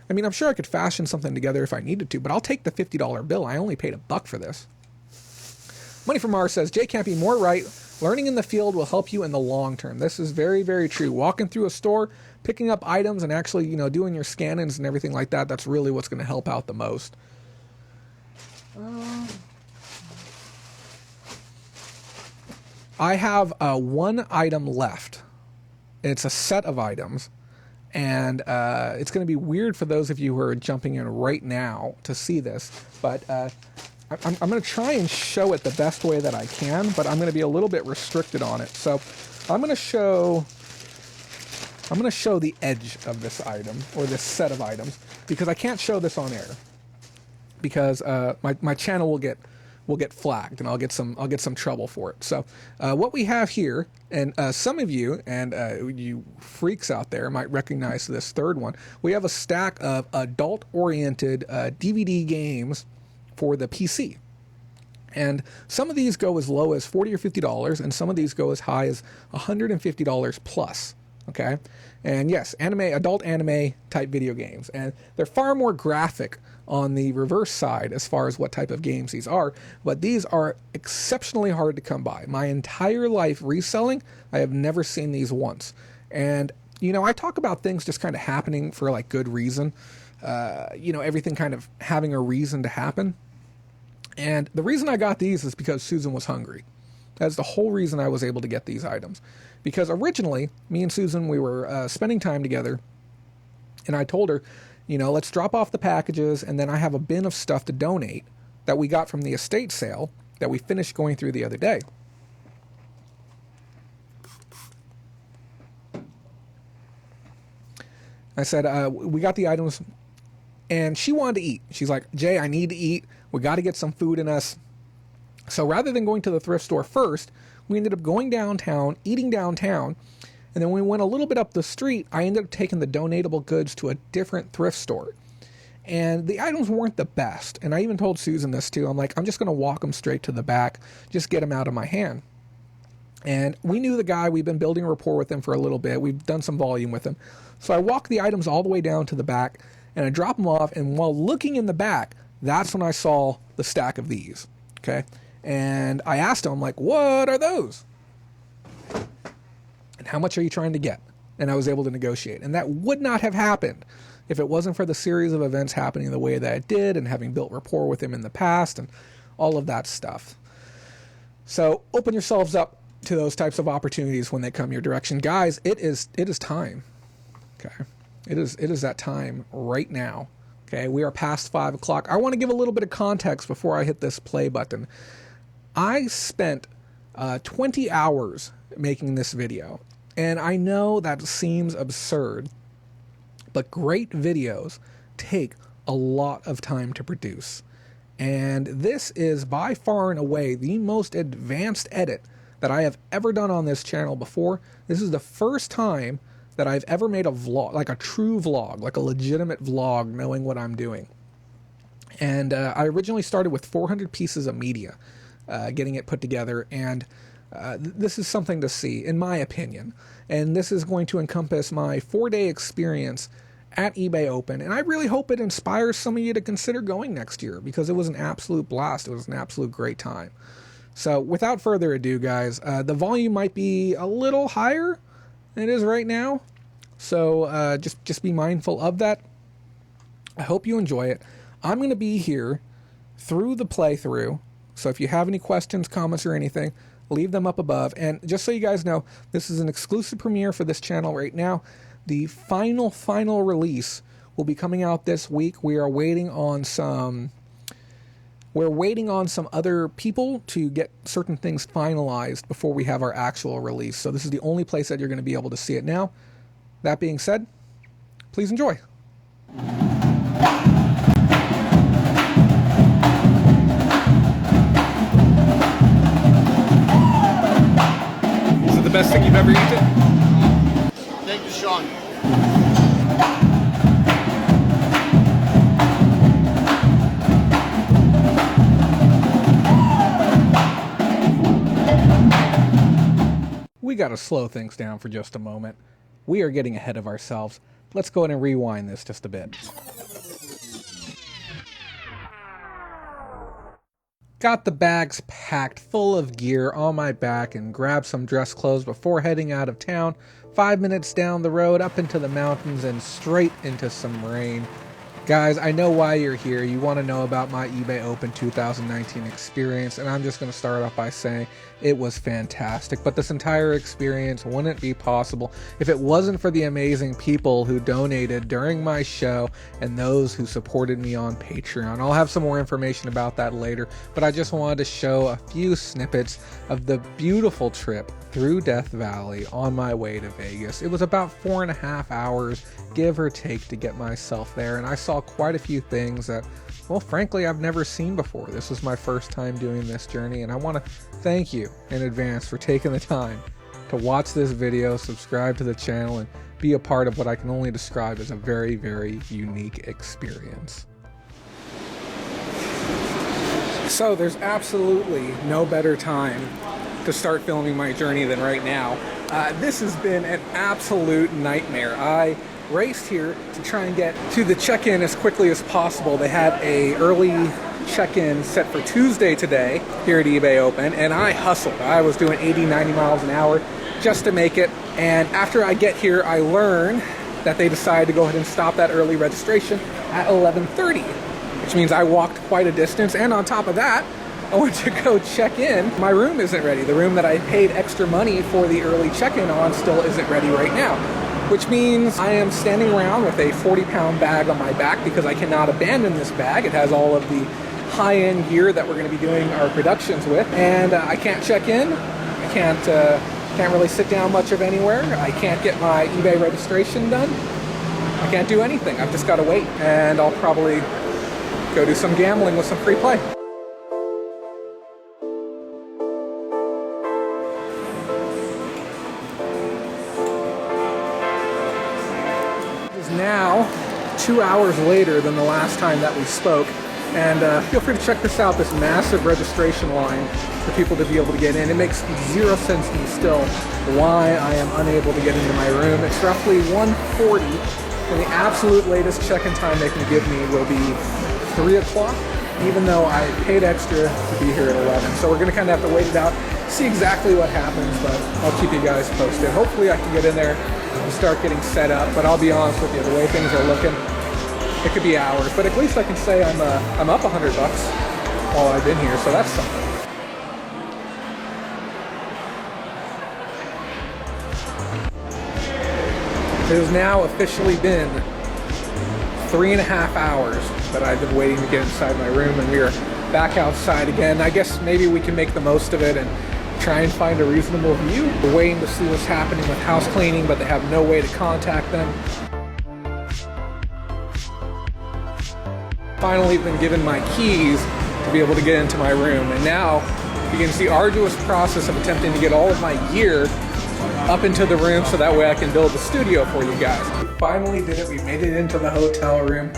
Speaker 1: I mean, I'm sure I could fashion something together if I needed to, but I'll take the $50 bill. I only paid $1 for this. Money from Mars says, Jay can't be more right. Learning in the field will help you in the long term. This is very, very true. Walking through a store, picking up items, and actually, doing your scan-ins and everything like that, that's really what's going to help out the most. I have 1 item left. It's a set of items, and it's going to be weird for those of you who are jumping in right now to see this, but I'm going to try and show it the best way that I can, but I'm going to be a little bit restricted on it. So I'm going to show the edge of this item, or this set of items, because I can't show this on air, because my channel will get flagged, and I'll get some trouble for it. So what we have here, and some of you and you freaks out there might recognize this third one. We have a stack of adult-oriented DVD games for the PC, and some of these go as low as $40 or $50, and some of these go as high as $150 plus. Okay, and yes, adult anime type video games, and they're far more graphic on the reverse side as far as what type of games these are, but these are exceptionally hard to come by. My entire life reselling, I have never seen these once. And I talk about things just kind of happening for like good reason. everything kind of having a reason to happen. And the reason I got these is because Susan was hungry. That's the whole reason I was able to get these items. Because originally, me and Susan, we were spending time together, and I told her, let's drop off the packages, and then I have a bin of stuff to donate that we got from the estate sale that we finished going through the other day. I said, we got the items, and she wanted to eat. She's like, Jay, I need to eat. We got to get some food in us. So rather than going to the thrift store first, we ended up going downtown, eating downtown, and then when we went a little bit up the street, I ended up taking the donatable goods to a different thrift store. And the items weren't the best. And I even told Susan this too. I'm like, I'm just going to walk them straight to the back, just get them out of my hand. And we knew the guy. We've been building a rapport with him for a little bit. We've done some volume with him. So I walked the items all the way down to the back, and I dropped them off. And while looking in the back, that's when I saw the stack of these. Okay. And I asked him, I'm like, what are those? And how much are you trying to get? And I was able to negotiate. And that would not have happened if it wasn't for the series of events happening the way that it did, and having built rapport with him in the past and all of that stuff. So open yourselves up to those types of opportunities when they come your direction. Guys, it is time. Okay. It is that time right now. Okay. We are past 5 o'clock. I want to give a little bit of context before I hit this play button. I spent 20 hours making this video, and I know that seems absurd, but great videos take a lot of time to produce. And this is by far and away the most advanced edit that I have ever done on this channel before. This is the first time that I've ever made a vlog, like a true vlog, like a legitimate vlog, knowing what I'm doing. And I originally started with 400 pieces of media, getting it put together, and this is something to see, in my opinion. And this is going to encompass my 4-day experience at eBay Open, and I really hope it inspires some of you to consider going next year, because it was an absolute blast. It was an absolute great time. So without further ado, guys, the volume might be a little higher than it is right now, so just be mindful of that. I hope you enjoy it. I'm going to be here through the playthrough, so if you have any questions, comments, or anything, leave them up above. And just so you guys know, this is an exclusive premiere for this channel right now. The final release will be coming out this week. We are waiting on some other people to get certain things finalized before we have our actual release. So this is the only place that you're going to be able to see it now. That being said, please enjoy. Is it the best thing you've ever eaten?
Speaker 2: Thank you, Sean.
Speaker 1: We got to slow things down for just a moment. We are getting ahead of ourselves. Let's go ahead and rewind this just a bit. Got the bags packed full of gear on my back and grabbed some dress clothes before heading out of town. 5 minutes down the road, up into the mountains, and straight into some rain. Guys, I know why you're here. You want to know about my eBay Open 2019 experience, and I'm just going to start off by saying it was fantastic. But this entire experience wouldn't be possible if it wasn't for the amazing people who donated during my show and those who supported me on Patreon. I'll have some more information about that later, but I just wanted to show a few snippets of the beautiful trip through Death Valley on my way to Vegas. It was about 4.5 hours, give or take, to get myself there, and I saw quite a few things that, well, frankly, I've never seen before. This was my first time doing this journey, and I want to thank you in advance for taking the time to watch this video, subscribe to the channel, and be a part of what I can only describe as a very, very unique experience. So there's absolutely no better time to start filming my journey than right now. This has been an absolute nightmare. I raced here to try and get to the check-in as quickly as possible. They had a early check-in set for Tuesday today here at eBay Open, and I hustled. I was doing 80, 90 miles an hour just to make it. And after I get here, I learn that they decided to go ahead and stop that early registration at 11:30, which means I walked quite a distance, and on top of that, I went to go check in. My room isn't ready. The room that I paid extra money for the early check-in on still isn't ready right now, which means I am standing around with a 40-pound bag on my back because I cannot abandon this bag. It has all of the high-end gear that we're going to be doing our productions with, and I can't check in. I can't really sit down much of anywhere. I can't get my eBay registration done. I can't do anything. I've just got to wait, and I'll probably go do some gambling with some free play. It is now 2 hours later than the last time that we spoke. And feel free to check this out, this massive registration line for people to be able to get in. It makes zero sense to me still why I am unable to get into my room. It's roughly 1:40, and the absolute latest check-in time they can give me will be 3 o'clock, even though I paid extra to be here at 11. So we're going to kind of have to wait it out, see exactly what happens, but I'll keep you guys posted. Hopefully I can get in there and start getting set up, but I'll be honest with you, the way things are looking, it could be hours, but at least I can say I'm up $100 while I've been here, so that's something. It has now officially been 3.5 hours that I've been waiting to get inside my room, and we are back outside again. I guess maybe we can make the most of it and try and find a reasonable view. We're waiting to see what's happening with house cleaning, but they have no way to contact them. Finally been given my keys to be able to get into my room, and now you can see the arduous process of attempting to get all of my gear up into the room so that way I can build the studio for you guys. We finally did it. We made it into the hotel room,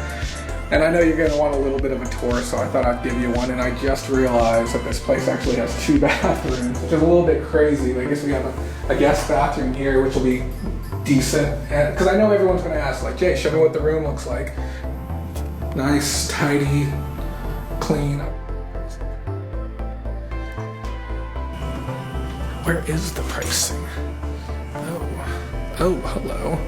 Speaker 1: and I know you're going to want a little bit of a tour, so I thought I'd give you one. And I just realized that this place actually has 2 bathrooms, which is a little bit crazy. I guess we have a guest bathroom here, which will be decent, because I know everyone's going to ask, like, Jay, show me what the room looks like. Nice, tidy, clean. Where is the pricing? Oh, hello.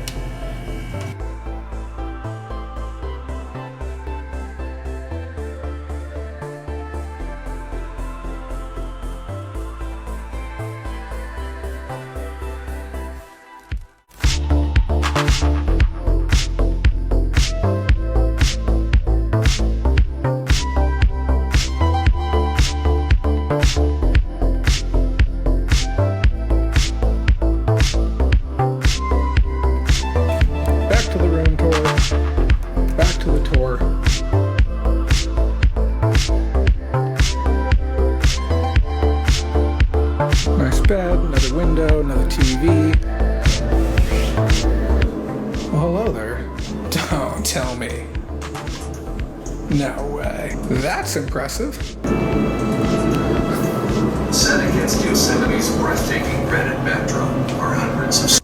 Speaker 1: Bed, another window, another TV. Well, hello there. Don't tell me. No way. That's impressive.
Speaker 2: Set against Yosemite's breathtaking granite backdrop are hundreds of...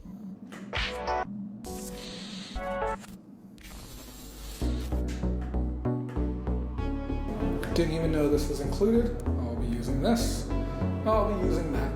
Speaker 1: Didn't even know this was included. I'll be using this. I'll be using that.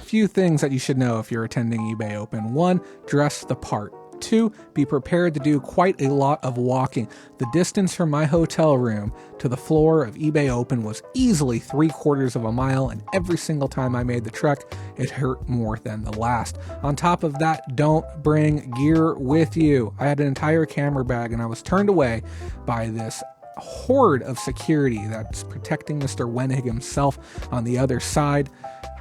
Speaker 1: Few things that you should know if you're attending eBay Open. 1, dress the part. 2, be prepared to do quite a lot of walking. The distance from my hotel room to the floor of eBay Open was easily 3/4 of a mile, and every single time I made the trek, it hurt more than the last. On top of that, don't bring gear with you. I had an entire camera bag, and I was turned away by this horde of security that's protecting Mr. Wenig himself on the other side.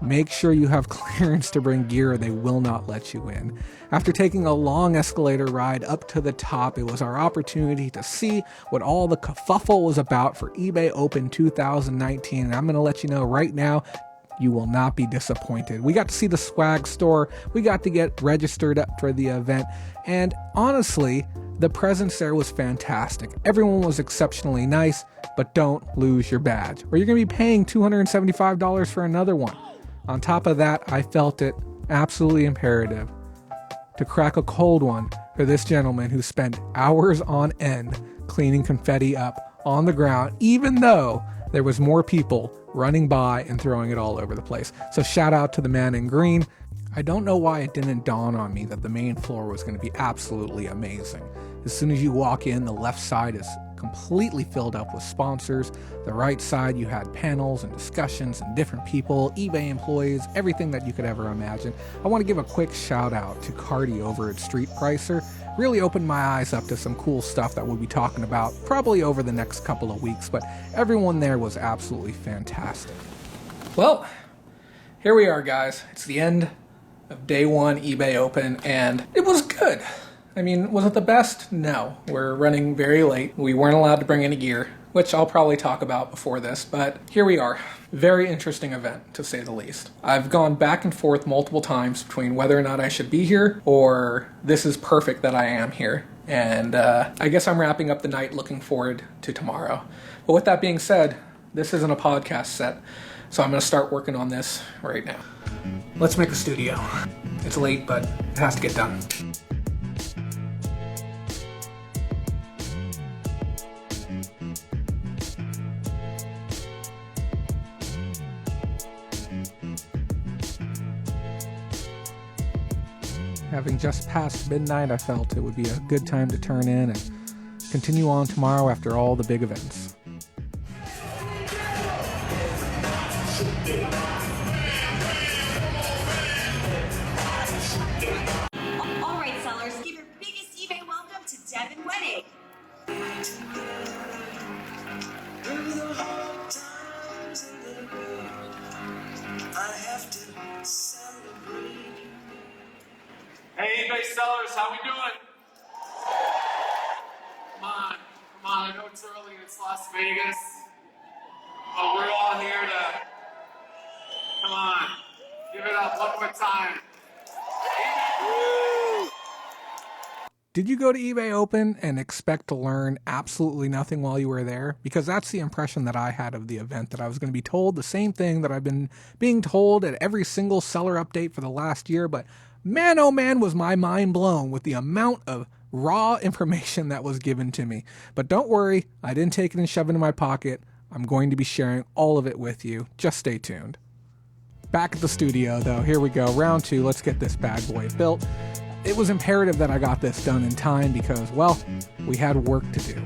Speaker 1: Make sure you have clearance to bring gear or they will not let you in. After taking a long escalator ride up to the top, it was our opportunity to see what all the kerfuffle was about for eBay Open 2019. And I'm going to let you know right now, you will not be disappointed. We got to see the swag store, we got to get registered up for the event, and honestly, the presence there was fantastic. Everyone was exceptionally nice, but don't lose your badge, or you're going to be paying $275 for another one. On top of that, I felt it absolutely imperative to crack a cold one for this gentleman who spent hours on end cleaning confetti up on the ground, even though there was more people running by and throwing it all over the place. So shout out to the man in green. I don't know why it didn't dawn on me that the main floor was going to be absolutely amazing. As soon as you walk in, the left side is completely filled up with sponsors. The right side, you had panels and discussions and different people, eBay employees, everything that you could ever imagine. I want to give a quick shout out to Cardi over at Street Pricer. Really opened my eyes up to some cool stuff that we'll be talking about probably over the next couple of weeks, but everyone there was absolutely fantastic. Well, here we are, guys. It's the end of day one eBay Open, and it was good. I mean, was it the best? No. We're running very late. We weren't allowed to bring any gear, which I'll probably talk about before this, but here we are. Very interesting event, to say the least. I've gone back and forth multiple times between whether or not I should be here, or this is perfect that I am here. And I guess I'm wrapping up the night looking forward to tomorrow. But with that being said, this isn't a podcast set, so I'm going to start working on this right now. Let's make a studio. It's late, but it has to get done. Having just passed midnight, I felt it would be a good time to turn in and continue on tomorrow after all the big events.
Speaker 3: All right, sellers, give your biggest eBay welcome to Devin Wedding.
Speaker 4: Hey, eBay sellers, how we doing? Come on, I know it's early and it's Las Vegas, but we're all here to, come on, give it up one more time.
Speaker 1: Did you go to eBay Open and expect to learn absolutely nothing while you were there? Because that's the impression that I had of the event, that I was going to be told the same thing that I've been being told at every single seller update for the last year, but man, oh man, was my mind blown with the amount of raw information that was given to me. But don't worry, I didn't take it and shove it in my pocket. I'm going to be sharing all of it with you. Just stay tuned. Back at the studio, though, here we go. Round two, let's get this bad boy built. It was imperative that I got this done in time because, well, we had work to do.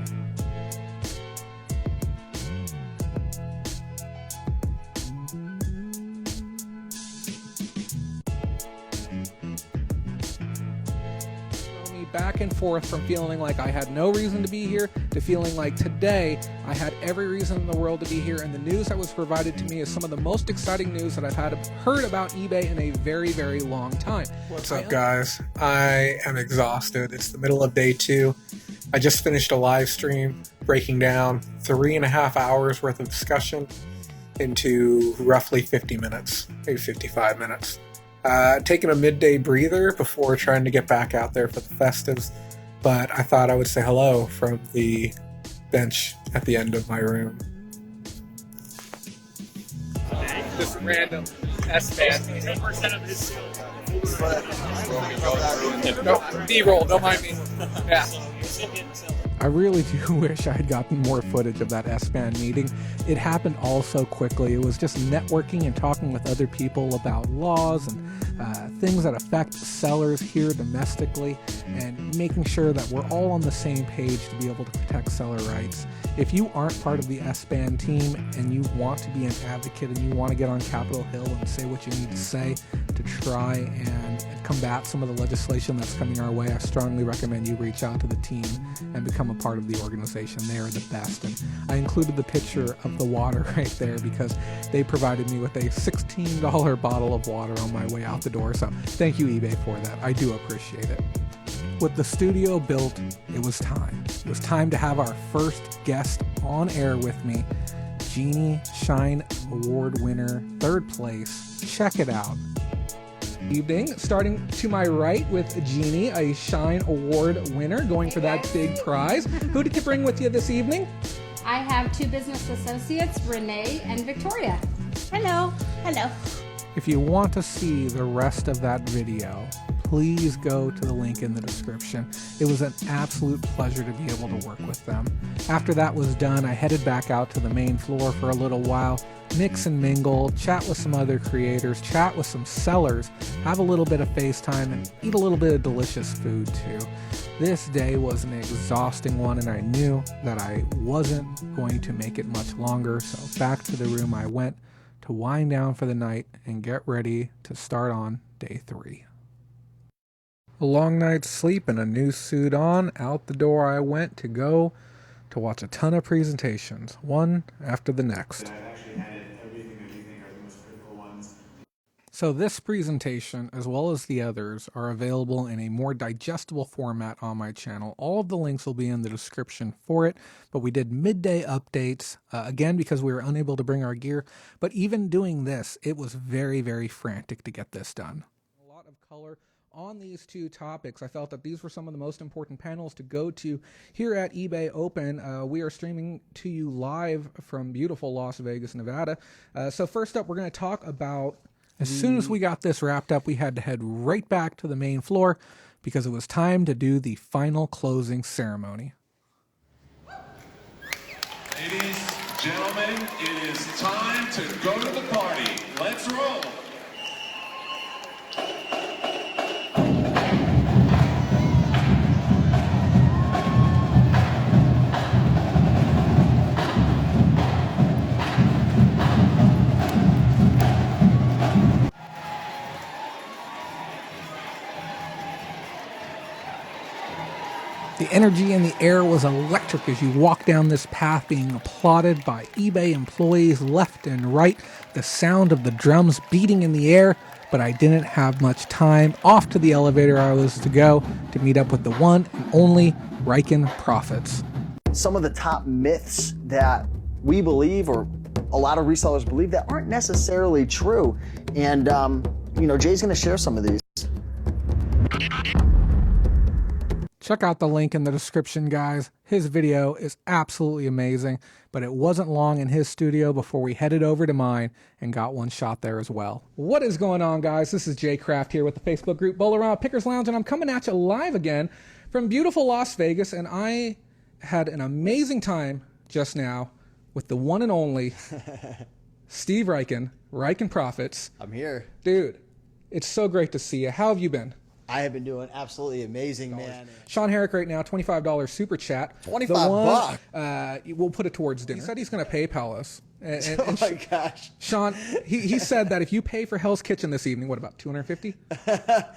Speaker 1: Back and forth from feeling like I had no reason to be here to feeling like today I had every reason in the world to be here, and the news that was provided to me is some of the most exciting news that I've heard about eBay in a very, very long time. What's up, guys? I am exhausted. It's the middle of day two. I just finished a live stream breaking down 3.5 hours worth of discussion into roughly 50 minutes, maybe 55 minutes. Taking a midday breather before trying to get back out there for the festives, but I thought I would say hello from the bench at the end of my room. Just random S-band. 10% of his sales. No, B-roll, don't mind me. Yeah. I really do wish I had gotten more footage of that S-band meeting. It happened all so quickly. It was just networking and talking with other people about laws and things that affect sellers here domestically, and making sure that we're all on the same page to be able to protect seller rights. If you aren't part of the S-band team and you want to be an advocate and you want to get on Capitol Hill and say what you need to say to try and combat some of the legislation that's coming our way, I strongly recommend you reach out to the team and become a part of the organization. They are the best. And I included the picture of the water right there because they provided me with a $16 bottle of water on my way out the door. So thank you, eBay, for that. I do appreciate it. With the studio built, it was time. It was time to have our first guest on air with me. Genie Shine Award winner, 3rd place. Check it out. Evening, starting to my right with Jeannie, a Shine Award winner, going for that big prize. Who did you bring with you this evening?
Speaker 5: I have 2 business associates, Renee and Victoria. Hello. Hello.
Speaker 1: If you want to see the rest of that video, please go to the link in the description. It was an absolute pleasure to be able to work with them. After that was done, I headed back out to the main floor for a little while, mix and mingle, chat with some other creators, chat with some sellers, have a little bit of FaceTime, and eat a little bit of delicious food too. This day was an exhausting one, and I knew that I wasn't going to make it much longer, so back to the room I went to wind down for the night and get ready to start on day 3. A long night's sleep and a new suit on, out the door I went to go to watch a ton of presentations, one after the next. So this presentation, as well as the others, are available in a more digestible format on my channel. All of the links will be in the description for it, but we did midday updates, again, because we were unable to bring our gear. But even doing this, it was very, very frantic to get this done. A lot of color on these 2 topics. I felt that these were some of the most important panels to go to here at eBay Open. We are streaming to you live from beautiful Las Vegas, Nevada. So first up, we're going to talk about, as soon as we got this wrapped up, we had to head right back to the main floor because it was time to do the final closing ceremony.
Speaker 6: Ladies, gentlemen, it is time to go to the party. Let's roll.
Speaker 1: The energy in the air was electric as you walked down this path, being applauded by eBay employees left and right, the sound of the drums beating in the air, but I didn't have much time. Off to the elevator I was to go to meet up with the one and only Riken Profits.
Speaker 7: Some of the top myths that we believe, or a lot of resellers believe, that aren't necessarily true. And, Jay's going to share some of these.
Speaker 1: Check out the link in the description, guys. His video is absolutely amazing, but it wasn't long in his studio before we headed over to mine and got one shot there as well. What is going on, guys? This is Jay Kraft here with the Facebook group Bolo, Rama, Pickers Lounge, and I'm coming at you live again from beautiful Las Vegas, and I had an amazing time just now with the one and only Steve Riken Profits.
Speaker 7: I'm here.
Speaker 1: Dude, it's so great to see you. How have you been?
Speaker 7: I have been doing absolutely amazing, man.
Speaker 1: Sean Herrick right now, $25 super chat.
Speaker 7: $25
Speaker 1: bucks. We'll put it towards dinner. He said he's going to PayPal us.
Speaker 7: Oh my gosh.
Speaker 1: Sean, he said that if you pay for Hell's Kitchen this evening, what about 250?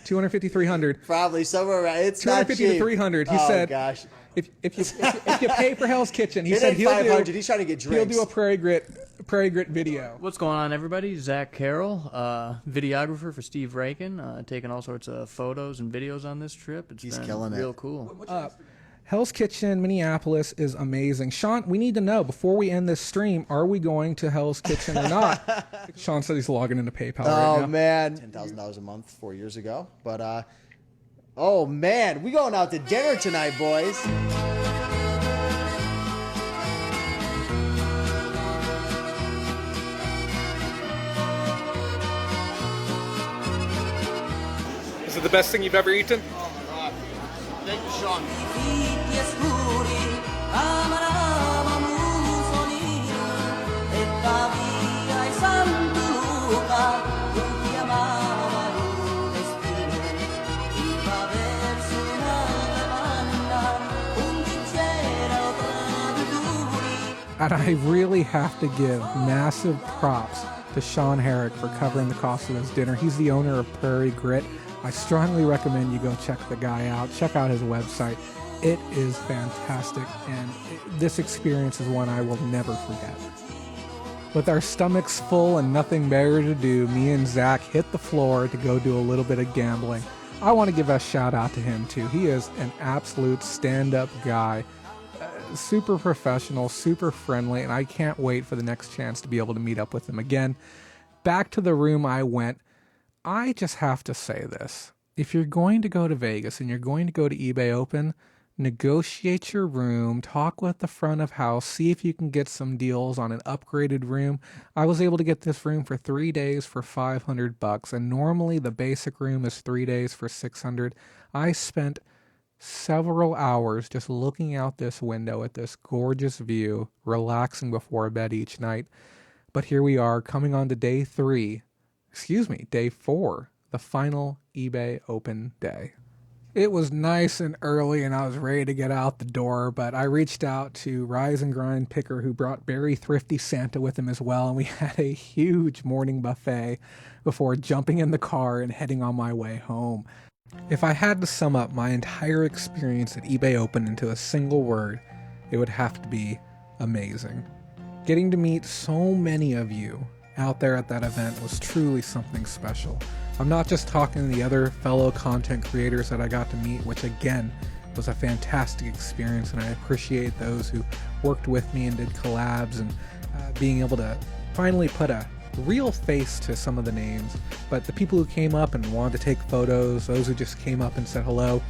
Speaker 1: 250, 300.
Speaker 7: Probably somewhere around. It's
Speaker 1: 250
Speaker 7: not
Speaker 1: to
Speaker 7: cheap.
Speaker 1: 300. He
Speaker 7: oh
Speaker 1: said,
Speaker 7: gosh.
Speaker 1: If you pay for Hell's Kitchen, he
Speaker 7: It
Speaker 1: said
Speaker 7: ain't
Speaker 1: he'll
Speaker 7: 500.
Speaker 1: do.
Speaker 7: He's trying to get
Speaker 1: He'll
Speaker 7: drinks.
Speaker 1: do a Prairie Grit video.
Speaker 8: What's going on, everybody? Zach Carroll, videographer for Steve Riken, taking all sorts of photos and videos on this trip.
Speaker 7: He's
Speaker 8: been
Speaker 7: killing
Speaker 8: real
Speaker 7: it.
Speaker 8: cool.
Speaker 1: Hell's Kitchen, Minneapolis is amazing. Sean, we need to know, before we end this stream, are we going to Hell's Kitchen or not? Sean said he's logging into PayPal right now.
Speaker 7: Oh, man. $10,000 a month 4 years ago. But, oh, man. We going out to dinner tonight, boys.
Speaker 1: Is it the best thing you've ever eaten?
Speaker 7: Oh, my God. Thank you, Sean.
Speaker 1: And I really have to give massive props to Sean Herrick for covering the cost of this dinner. He's the owner of Prairie Grit. I strongly recommend you go check the guy out. Check out his website. It is fantastic, and this experience is one I will never forget. With our stomachs full and nothing better to do, me and Zach hit the floor to go do a little bit of gambling. I want to give a shout out to him too. He is an absolute stand-up guy. super professional, super friendly, and I can't wait for the next chance to be able to meet up with them again. Back to the room I went. I just have to say this. If you're going to go to Vegas and you're going to go to eBay Open, negotiate your room, talk with the front of house, see if you can get some deals on an upgraded room. I was able to get this room for 3 days for $500, and normally the basic room is 3 days for $600. I spent several hours just looking out this window at this gorgeous view, relaxing before bed each night. But here we are, coming on to day 4, the final eBay Open day. It was nice and early and I was ready to get out the door, but I reached out to Rise and Grind Picker, who brought Very Thrifty Santa with him as well, and we had a huge morning buffet before jumping in the car and heading on my way home. If I had to sum up my entire experience at eBay Open into a single word, it would have to be amazing. Getting to meet so many of you out there at that event was truly something special. I'm not just talking to the other fellow content creators that I got to meet, which again was a fantastic experience, and I appreciate those who worked with me and did collabs, and being able to finally put a real face to some of the names. But the people who came up and wanted to take photos, those who just came up and said hello,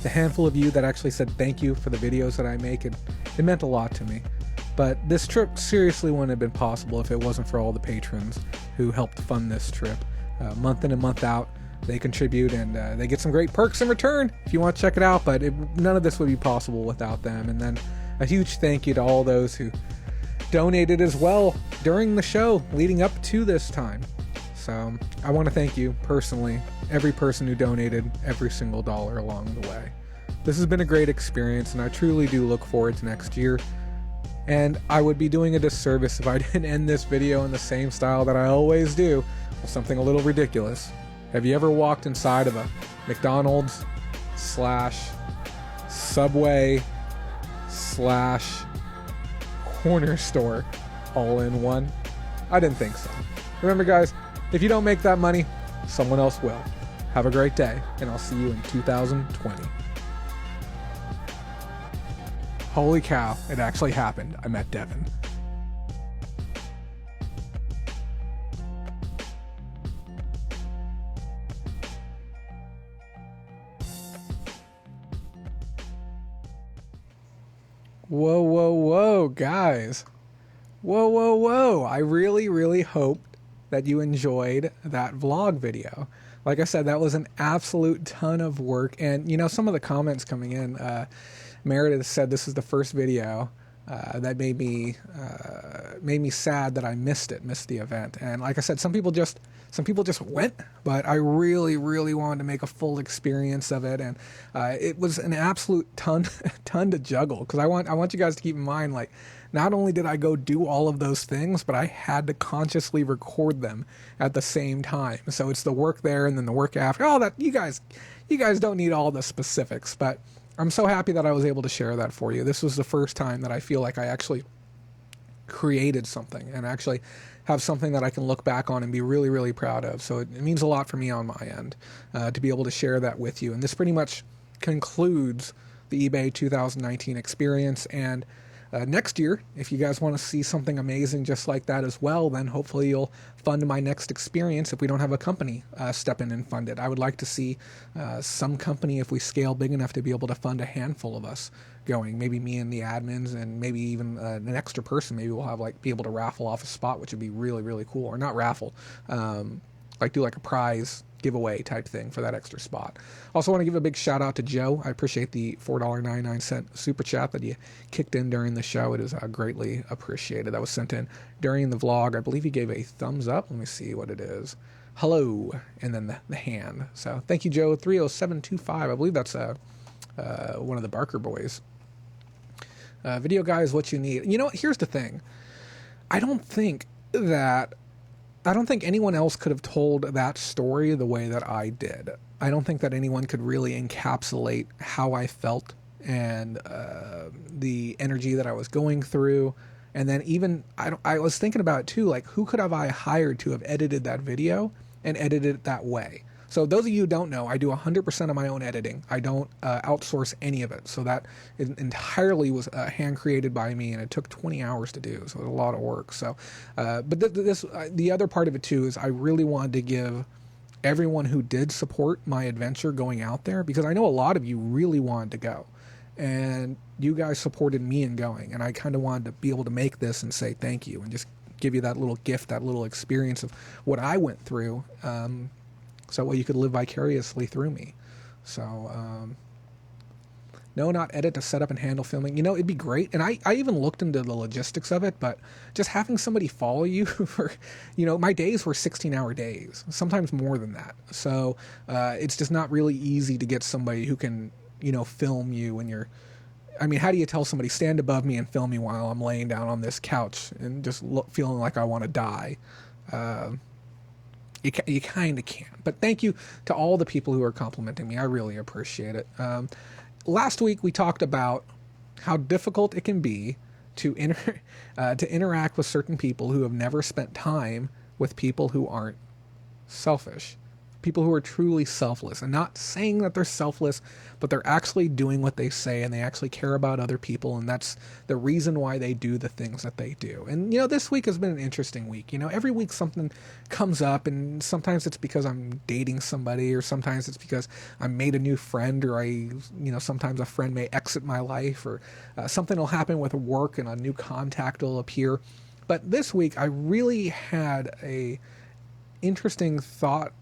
Speaker 1: the handful of you that actually said thank you for the videos that I make, it meant a lot to me. But this trip seriously wouldn't have been possible if it wasn't for all the patrons who helped fund this trip. Month in and month out, they contribute, and they get some great perks in return if you want to check it out, but none of this would be possible without them. And then a huge thank you to all those who donated as well during the show leading up to this time. So I want to thank you personally, every person who donated every single dollar along the way. This has been a great experience, and I truly do look forward to next year. And I would be doing a disservice if I didn't end this video in the same style that I always do, with something a little ridiculous. Have you ever walked inside of a McDonald's / Subway / corner store all in one? I didn't think so. Remember guys, if you don't make that money, someone else will. Have a great day, and I'll see you in 2020. Holy cow, it actually happened. I met Devin. Whoa, guys. Whoa. I really hoped that you enjoyed that vlog video. Like I said, that was an absolute ton of work, and some of the comments coming in, Meredith said this is the first video that made me sad that I missed the event. And like I said, some people just went, but I really wanted to make a full experience of it, and it was an absolute ton to juggle, because I want you guys to keep in mind, like, not only did I go do all of those things, but I had to consciously record them at the same time. So it's the work there and then the work after. All that, you guys don't need all the specifics, but I'm so happy that I was able to share that for you. This was the first time that I feel like I actually created something and actually have something that I can look back on and be really proud of. So it means a lot for me on my end to be able to share that with you. And this pretty much concludes the eBay 2019 experience. And next year, if you guys want to see something amazing just like that as well, then hopefully you'll fund my next experience if we don't have a company step in and fund it. I would like to see some company, if we scale big enough, to be able to fund a handful of us going. Maybe me and the admins, and maybe even an extra person. Maybe we'll have be able to raffle off a spot, which would be really cool. Or not raffle, do a prize giveaway type thing for that extra spot. Also want to give a big shout out to Joe. I appreciate the $4.99 super chat that you kicked in during the show. It is greatly appreciated. That was sent in during the vlog. I believe he gave a thumbs up. Let me see what it is. Hello, and then the hand. So thank you, Joe. 30725. I believe that's one of the Barker boys. Video guy is what you need. You know what? Here's the thing. I don't think anyone else could have told that story the way that I did. I don't think that anyone could really encapsulate how I felt and the energy that I was going through. And then even, I was thinking about it too, who could have I hired to have edited that video and edited it that way? So those of you who don't know, I do 100% of my own editing. I don't outsource any of it. So that entirely was hand created by me, and it took 20 hours to do. So it was a lot of work. So, but the other part of it too is I really wanted to give everyone who did support my adventure going out there, because I know a lot of you really wanted to go, and you guys supported me in going, and I kind of wanted to be able to make this and say thank you and just give you that little gift, that little experience of what I went through, so you could live vicariously through me. So no, not edit, to set up and handle filming. It'd be great. And I even looked into the logistics of it, but just having somebody follow you for, my days were 16-hour days, sometimes more than that. So it's just not really easy to get somebody who can, film you when you're, how do you tell somebody, stand above me and film me while I'm laying down on this couch and just feeling like I want to die? You kind of can't. But thank you to all the people who are complimenting me. I really appreciate it. Last week we talked about how difficult it can be to interact with certain people who have never spent time with people who aren't selfish, people who are truly selfless, and not saying that they're selfless, but they're actually doing what they say, and they actually care about other people, and that's the reason why they do the things that they do. And this week has been an interesting week. Every week something comes up, and sometimes it's because I'm dating somebody, or sometimes it's because I made a new friend, or sometimes a friend may exit my life, or something will happen with work and a new contact will appear. But this week I really had a interesting thought,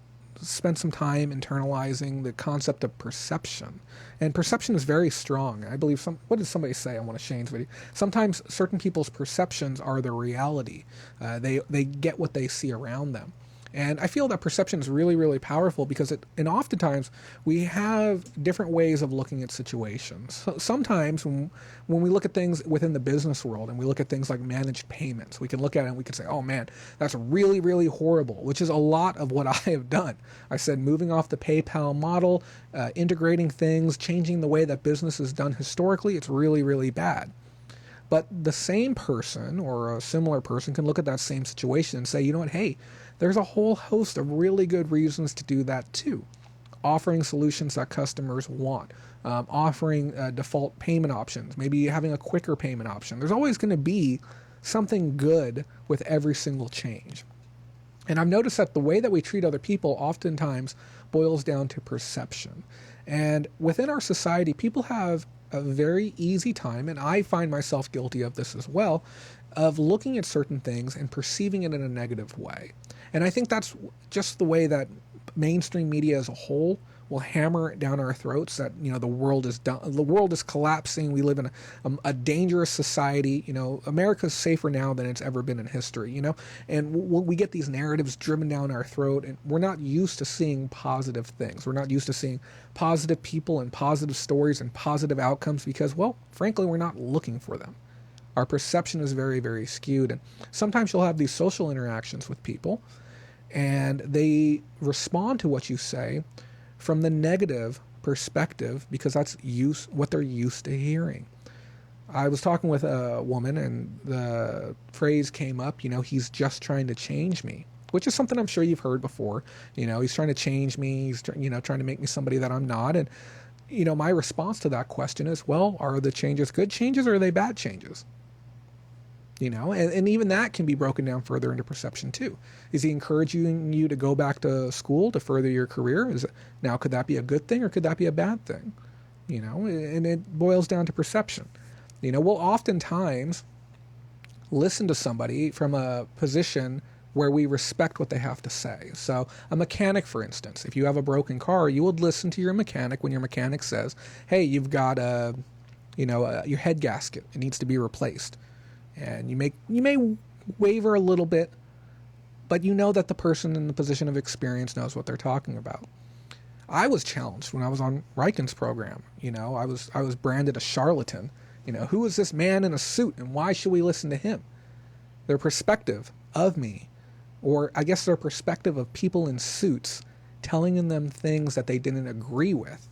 Speaker 1: spent some time internalizing the concept of perception. And perception is very strong. I believe what did somebody say on one of Shane's videos? Sometimes certain people's perceptions are the reality. They get what they see around them. And I feel that perception is really, really powerful, because and oftentimes we have different ways of looking at situations. So sometimes when we look at things within the business world, and we look at things like managed payments, we can look at it and we can say, oh man, that's really, really horrible, which is a lot of what I have done. I said moving off the PayPal model, integrating things, changing the way that business is done historically, it's really, really bad. But the same person or a similar person can look at that same situation and say, you know what, hey, there's a whole host of really good reasons to do that too. Offering solutions that customers want, offering default payment options, maybe having a quicker payment option. There's always going to be something good with every single change. And I've noticed that the way that we treat other people oftentimes boils down to perception. And within our society, people have a very easy time, and I find myself guilty of this as well, of looking at certain things and perceiving it in a negative way. And I think that's just the way that mainstream media as a whole will hammer it down our throats, that the world is done, the world is collapsing, we live in a dangerous society, America's safer now than it's ever been in history, and we get these narratives driven down our throat, and we're not used to seeing positive things. We're not used to seeing positive people and positive stories and positive outcomes, because, well, frankly, we're not looking for them. Our perception is very, very skewed, and sometimes you'll have these social interactions with people, and they respond to what you say from the negative perspective, because that's what they're used to hearing. I was talking with a woman, and the phrase came up, he's just trying to change me, which is something I'm sure you've heard before. He's trying to change me. He's trying to make me somebody that I'm not. And my response to that question is, well, are the changes good changes, or are they bad changes? And even that can be broken down further into perception too. Is he encouraging you to go back to school to further your career? Could that be a good thing, or could that be a bad thing? And it boils down to perception. We'll oftentimes listen to somebody from a position where we respect what they have to say. So a mechanic, for instance, if you have a broken car, you would listen to your mechanic when your mechanic says, hey, you've got your head gasket, it needs to be replaced. And you may waver a little bit, but that the person in the position of experience knows what they're talking about. I was challenged when I was on Riken's program. I was branded a charlatan. Who is this man in a suit, and why should we listen to him? Their perspective of me, or I guess their perspective of people in suits, telling them things that they didn't agree with,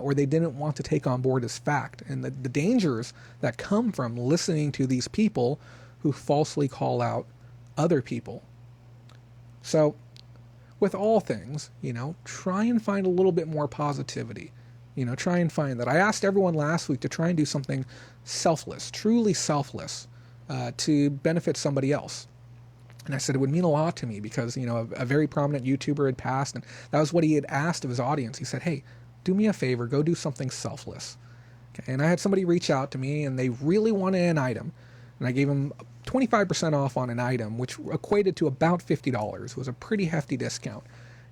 Speaker 1: or they didn't want to take on board as fact, and the dangers that come from listening to these people who falsely call out other people. So with all things, try and find a little bit more positivity. Try and find that. I asked everyone last week to try and do something selfless, truly selfless, to benefit somebody else. And I said it would mean a lot to me because, a very prominent YouTuber had passed, and that was what he had asked of his audience. He said, hey, do me a favor, go do something selfless. Okay? And I had somebody reach out to me, and they really wanted an item. And I gave them 25% off on an item, which equated to about $50. It was a pretty hefty discount.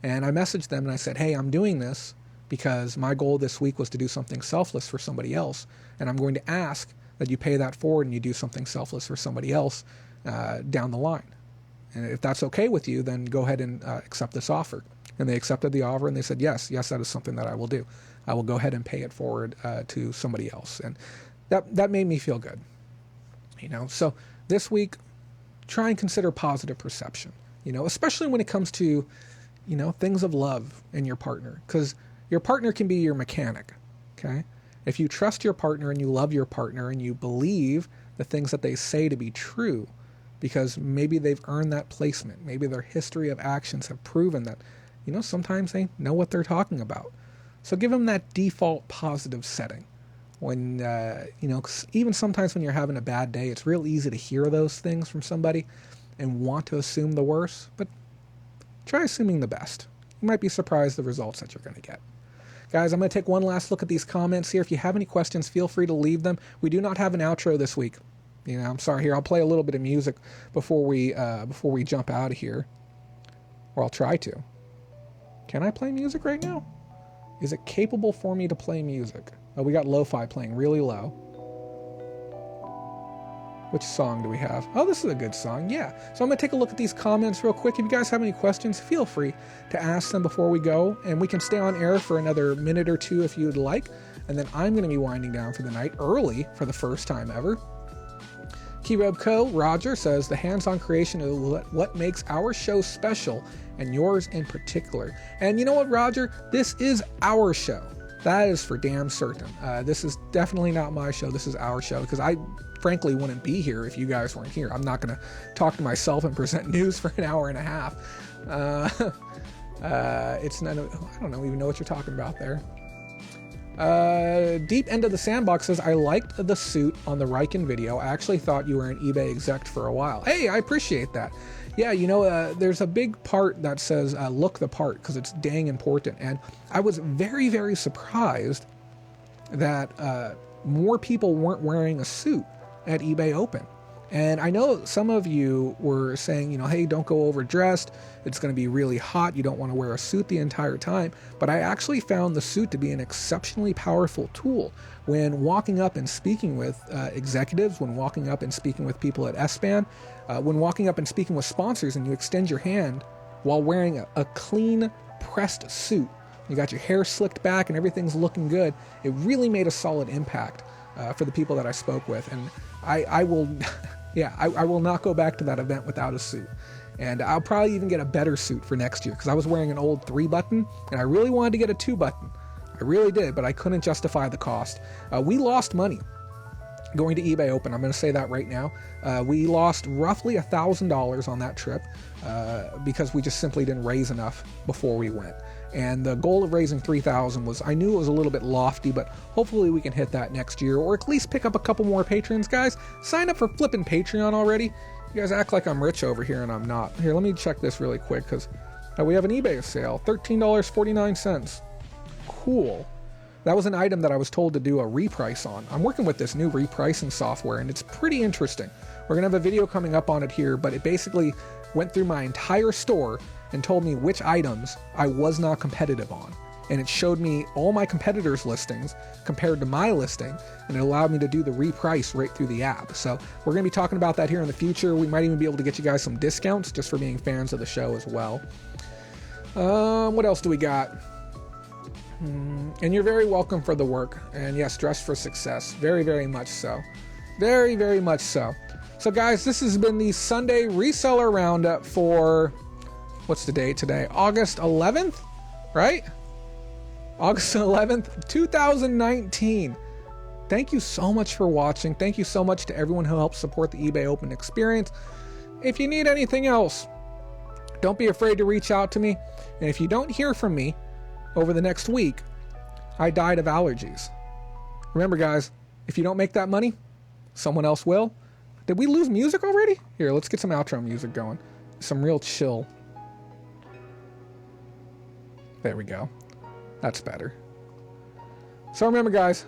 Speaker 1: And I messaged them, and I said, hey, I'm doing this because my goal this week was to do something selfless for somebody else. And I'm going to ask that you pay that forward and you do something selfless for somebody else down the line. And if that's okay with you, then go ahead and accept this offer. And they accepted the offer, and they said, yes, that is something that I will do. I will go ahead and pay it forward to somebody else. And that made me feel good. So this week, try and consider positive perception, especially when it comes to, things of love in your partner, because your partner can be your mechanic. Okay. If you trust your partner and you love your partner and you believe the things that they say to be true, because maybe they've earned that placement, maybe their history of actions have proven that, sometimes they know what they're talking about. So give them that default positive setting. When, 'cause even sometimes when you're having a bad day, it's real easy to hear those things from somebody and want to assume the worst, but try assuming the best. You might be surprised the results that you're going to get. Guys, I'm going to take one last look at these comments here. If you have any questions, feel free to leave them. We do not have an outro this week. I'm sorry here. I'll play a little bit of music before we jump out of here. Or I'll try to. Can I play music right now? Is it capable for me to play music? Oh, we got lo-fi playing really low. Which song do we have? Oh, this is a good song. Yeah. So I'm going to take a look at these comments real quick. If you guys have any questions, feel free to ask them before we go. And we can stay on air for another minute or two if you would like. And then I'm going to be winding down for the night early for the first time ever. KeyRobCo, Roger, says the hands-on creation is what makes our show special, and yours in particular. And you know what, Roger? This is our show. That is for damn certain. This is definitely not my show. This is our show, because I frankly wouldn't be here if you guys weren't here. I'm not going to talk to myself and present news for an hour and a half. It's none of, I don't even know what you're talking about there. Deep End of the Sandbox says, I liked the suit on the Riken video. I actually thought you were an eBay exec for a while. Hey, I appreciate that. Yeah, there's a big part that says look the part, because it's dang important. And I was very, very surprised that more people weren't wearing a suit at eBay Open. And I know some of you were saying, hey, don't go overdressed. It's going to be really hot. You don't want to wear a suit the entire time. But I actually found the suit to be an exceptionally powerful tool when walking up and speaking with executives, when walking up and speaking with people at S-Band, when walking up and speaking with sponsors, and you extend your hand while wearing a clean, pressed suit. You got your hair slicked back and everything's looking good. It really made a solid impact for the people that I spoke with. And I will... Yeah, I will not go back to that event without a suit. And I'll probably even get a better suit for next year, because I was wearing an old 3-button, and I really wanted to get a 2-button. I really did, but I couldn't justify the cost. We lost money going to eBay Open. I'm going to say that right now. We lost roughly $1,000 on that trip because we just simply didn't raise enough before we went. And the goal of raising $3,000 was, I knew it was a little bit lofty, but hopefully we can hit that next year, or at least pick up a couple more patrons. Guys, sign up for flipping Patreon already. You guys act like I'm rich over here, and I'm not. Here, let me check this really quick, because we have an eBay sale, $13.49. Cool. That was an item that I was told to do a reprice on. I'm working with this new repricing software, and it's pretty interesting. We're going to have a video coming up on it here, but it basically went through my entire store and told me which items I was not competitive on. And it showed me all my competitors' listings compared to my listing, and it allowed me to do the reprice right through the app. So we're going to be talking about that here in the future. We might even be able to get you guys some discounts just for being fans of the show as well. What else do we got? And you're very welcome for the work. And yes, dress for success. Very, very much so. Very, very much so. So guys, this has been the Sunday Reseller Roundup for... What's the date today? August 11th, right? August 11th, 2019. Thank you so much for watching. Thank you so much to everyone who helped support the eBay Open experience. If you need anything else, Don't be afraid to reach out to me. And if you don't hear from me over the next week, I died of allergies. Remember, guys, if you don't make that money, someone else will. Did we lose music already? Here, let's get some outro music going. Some real chill. There we go. That's better. So remember, guys,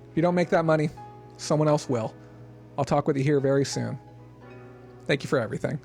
Speaker 1: if you don't make that money, someone else will. I'll talk with you here very soon. Thank you for everything.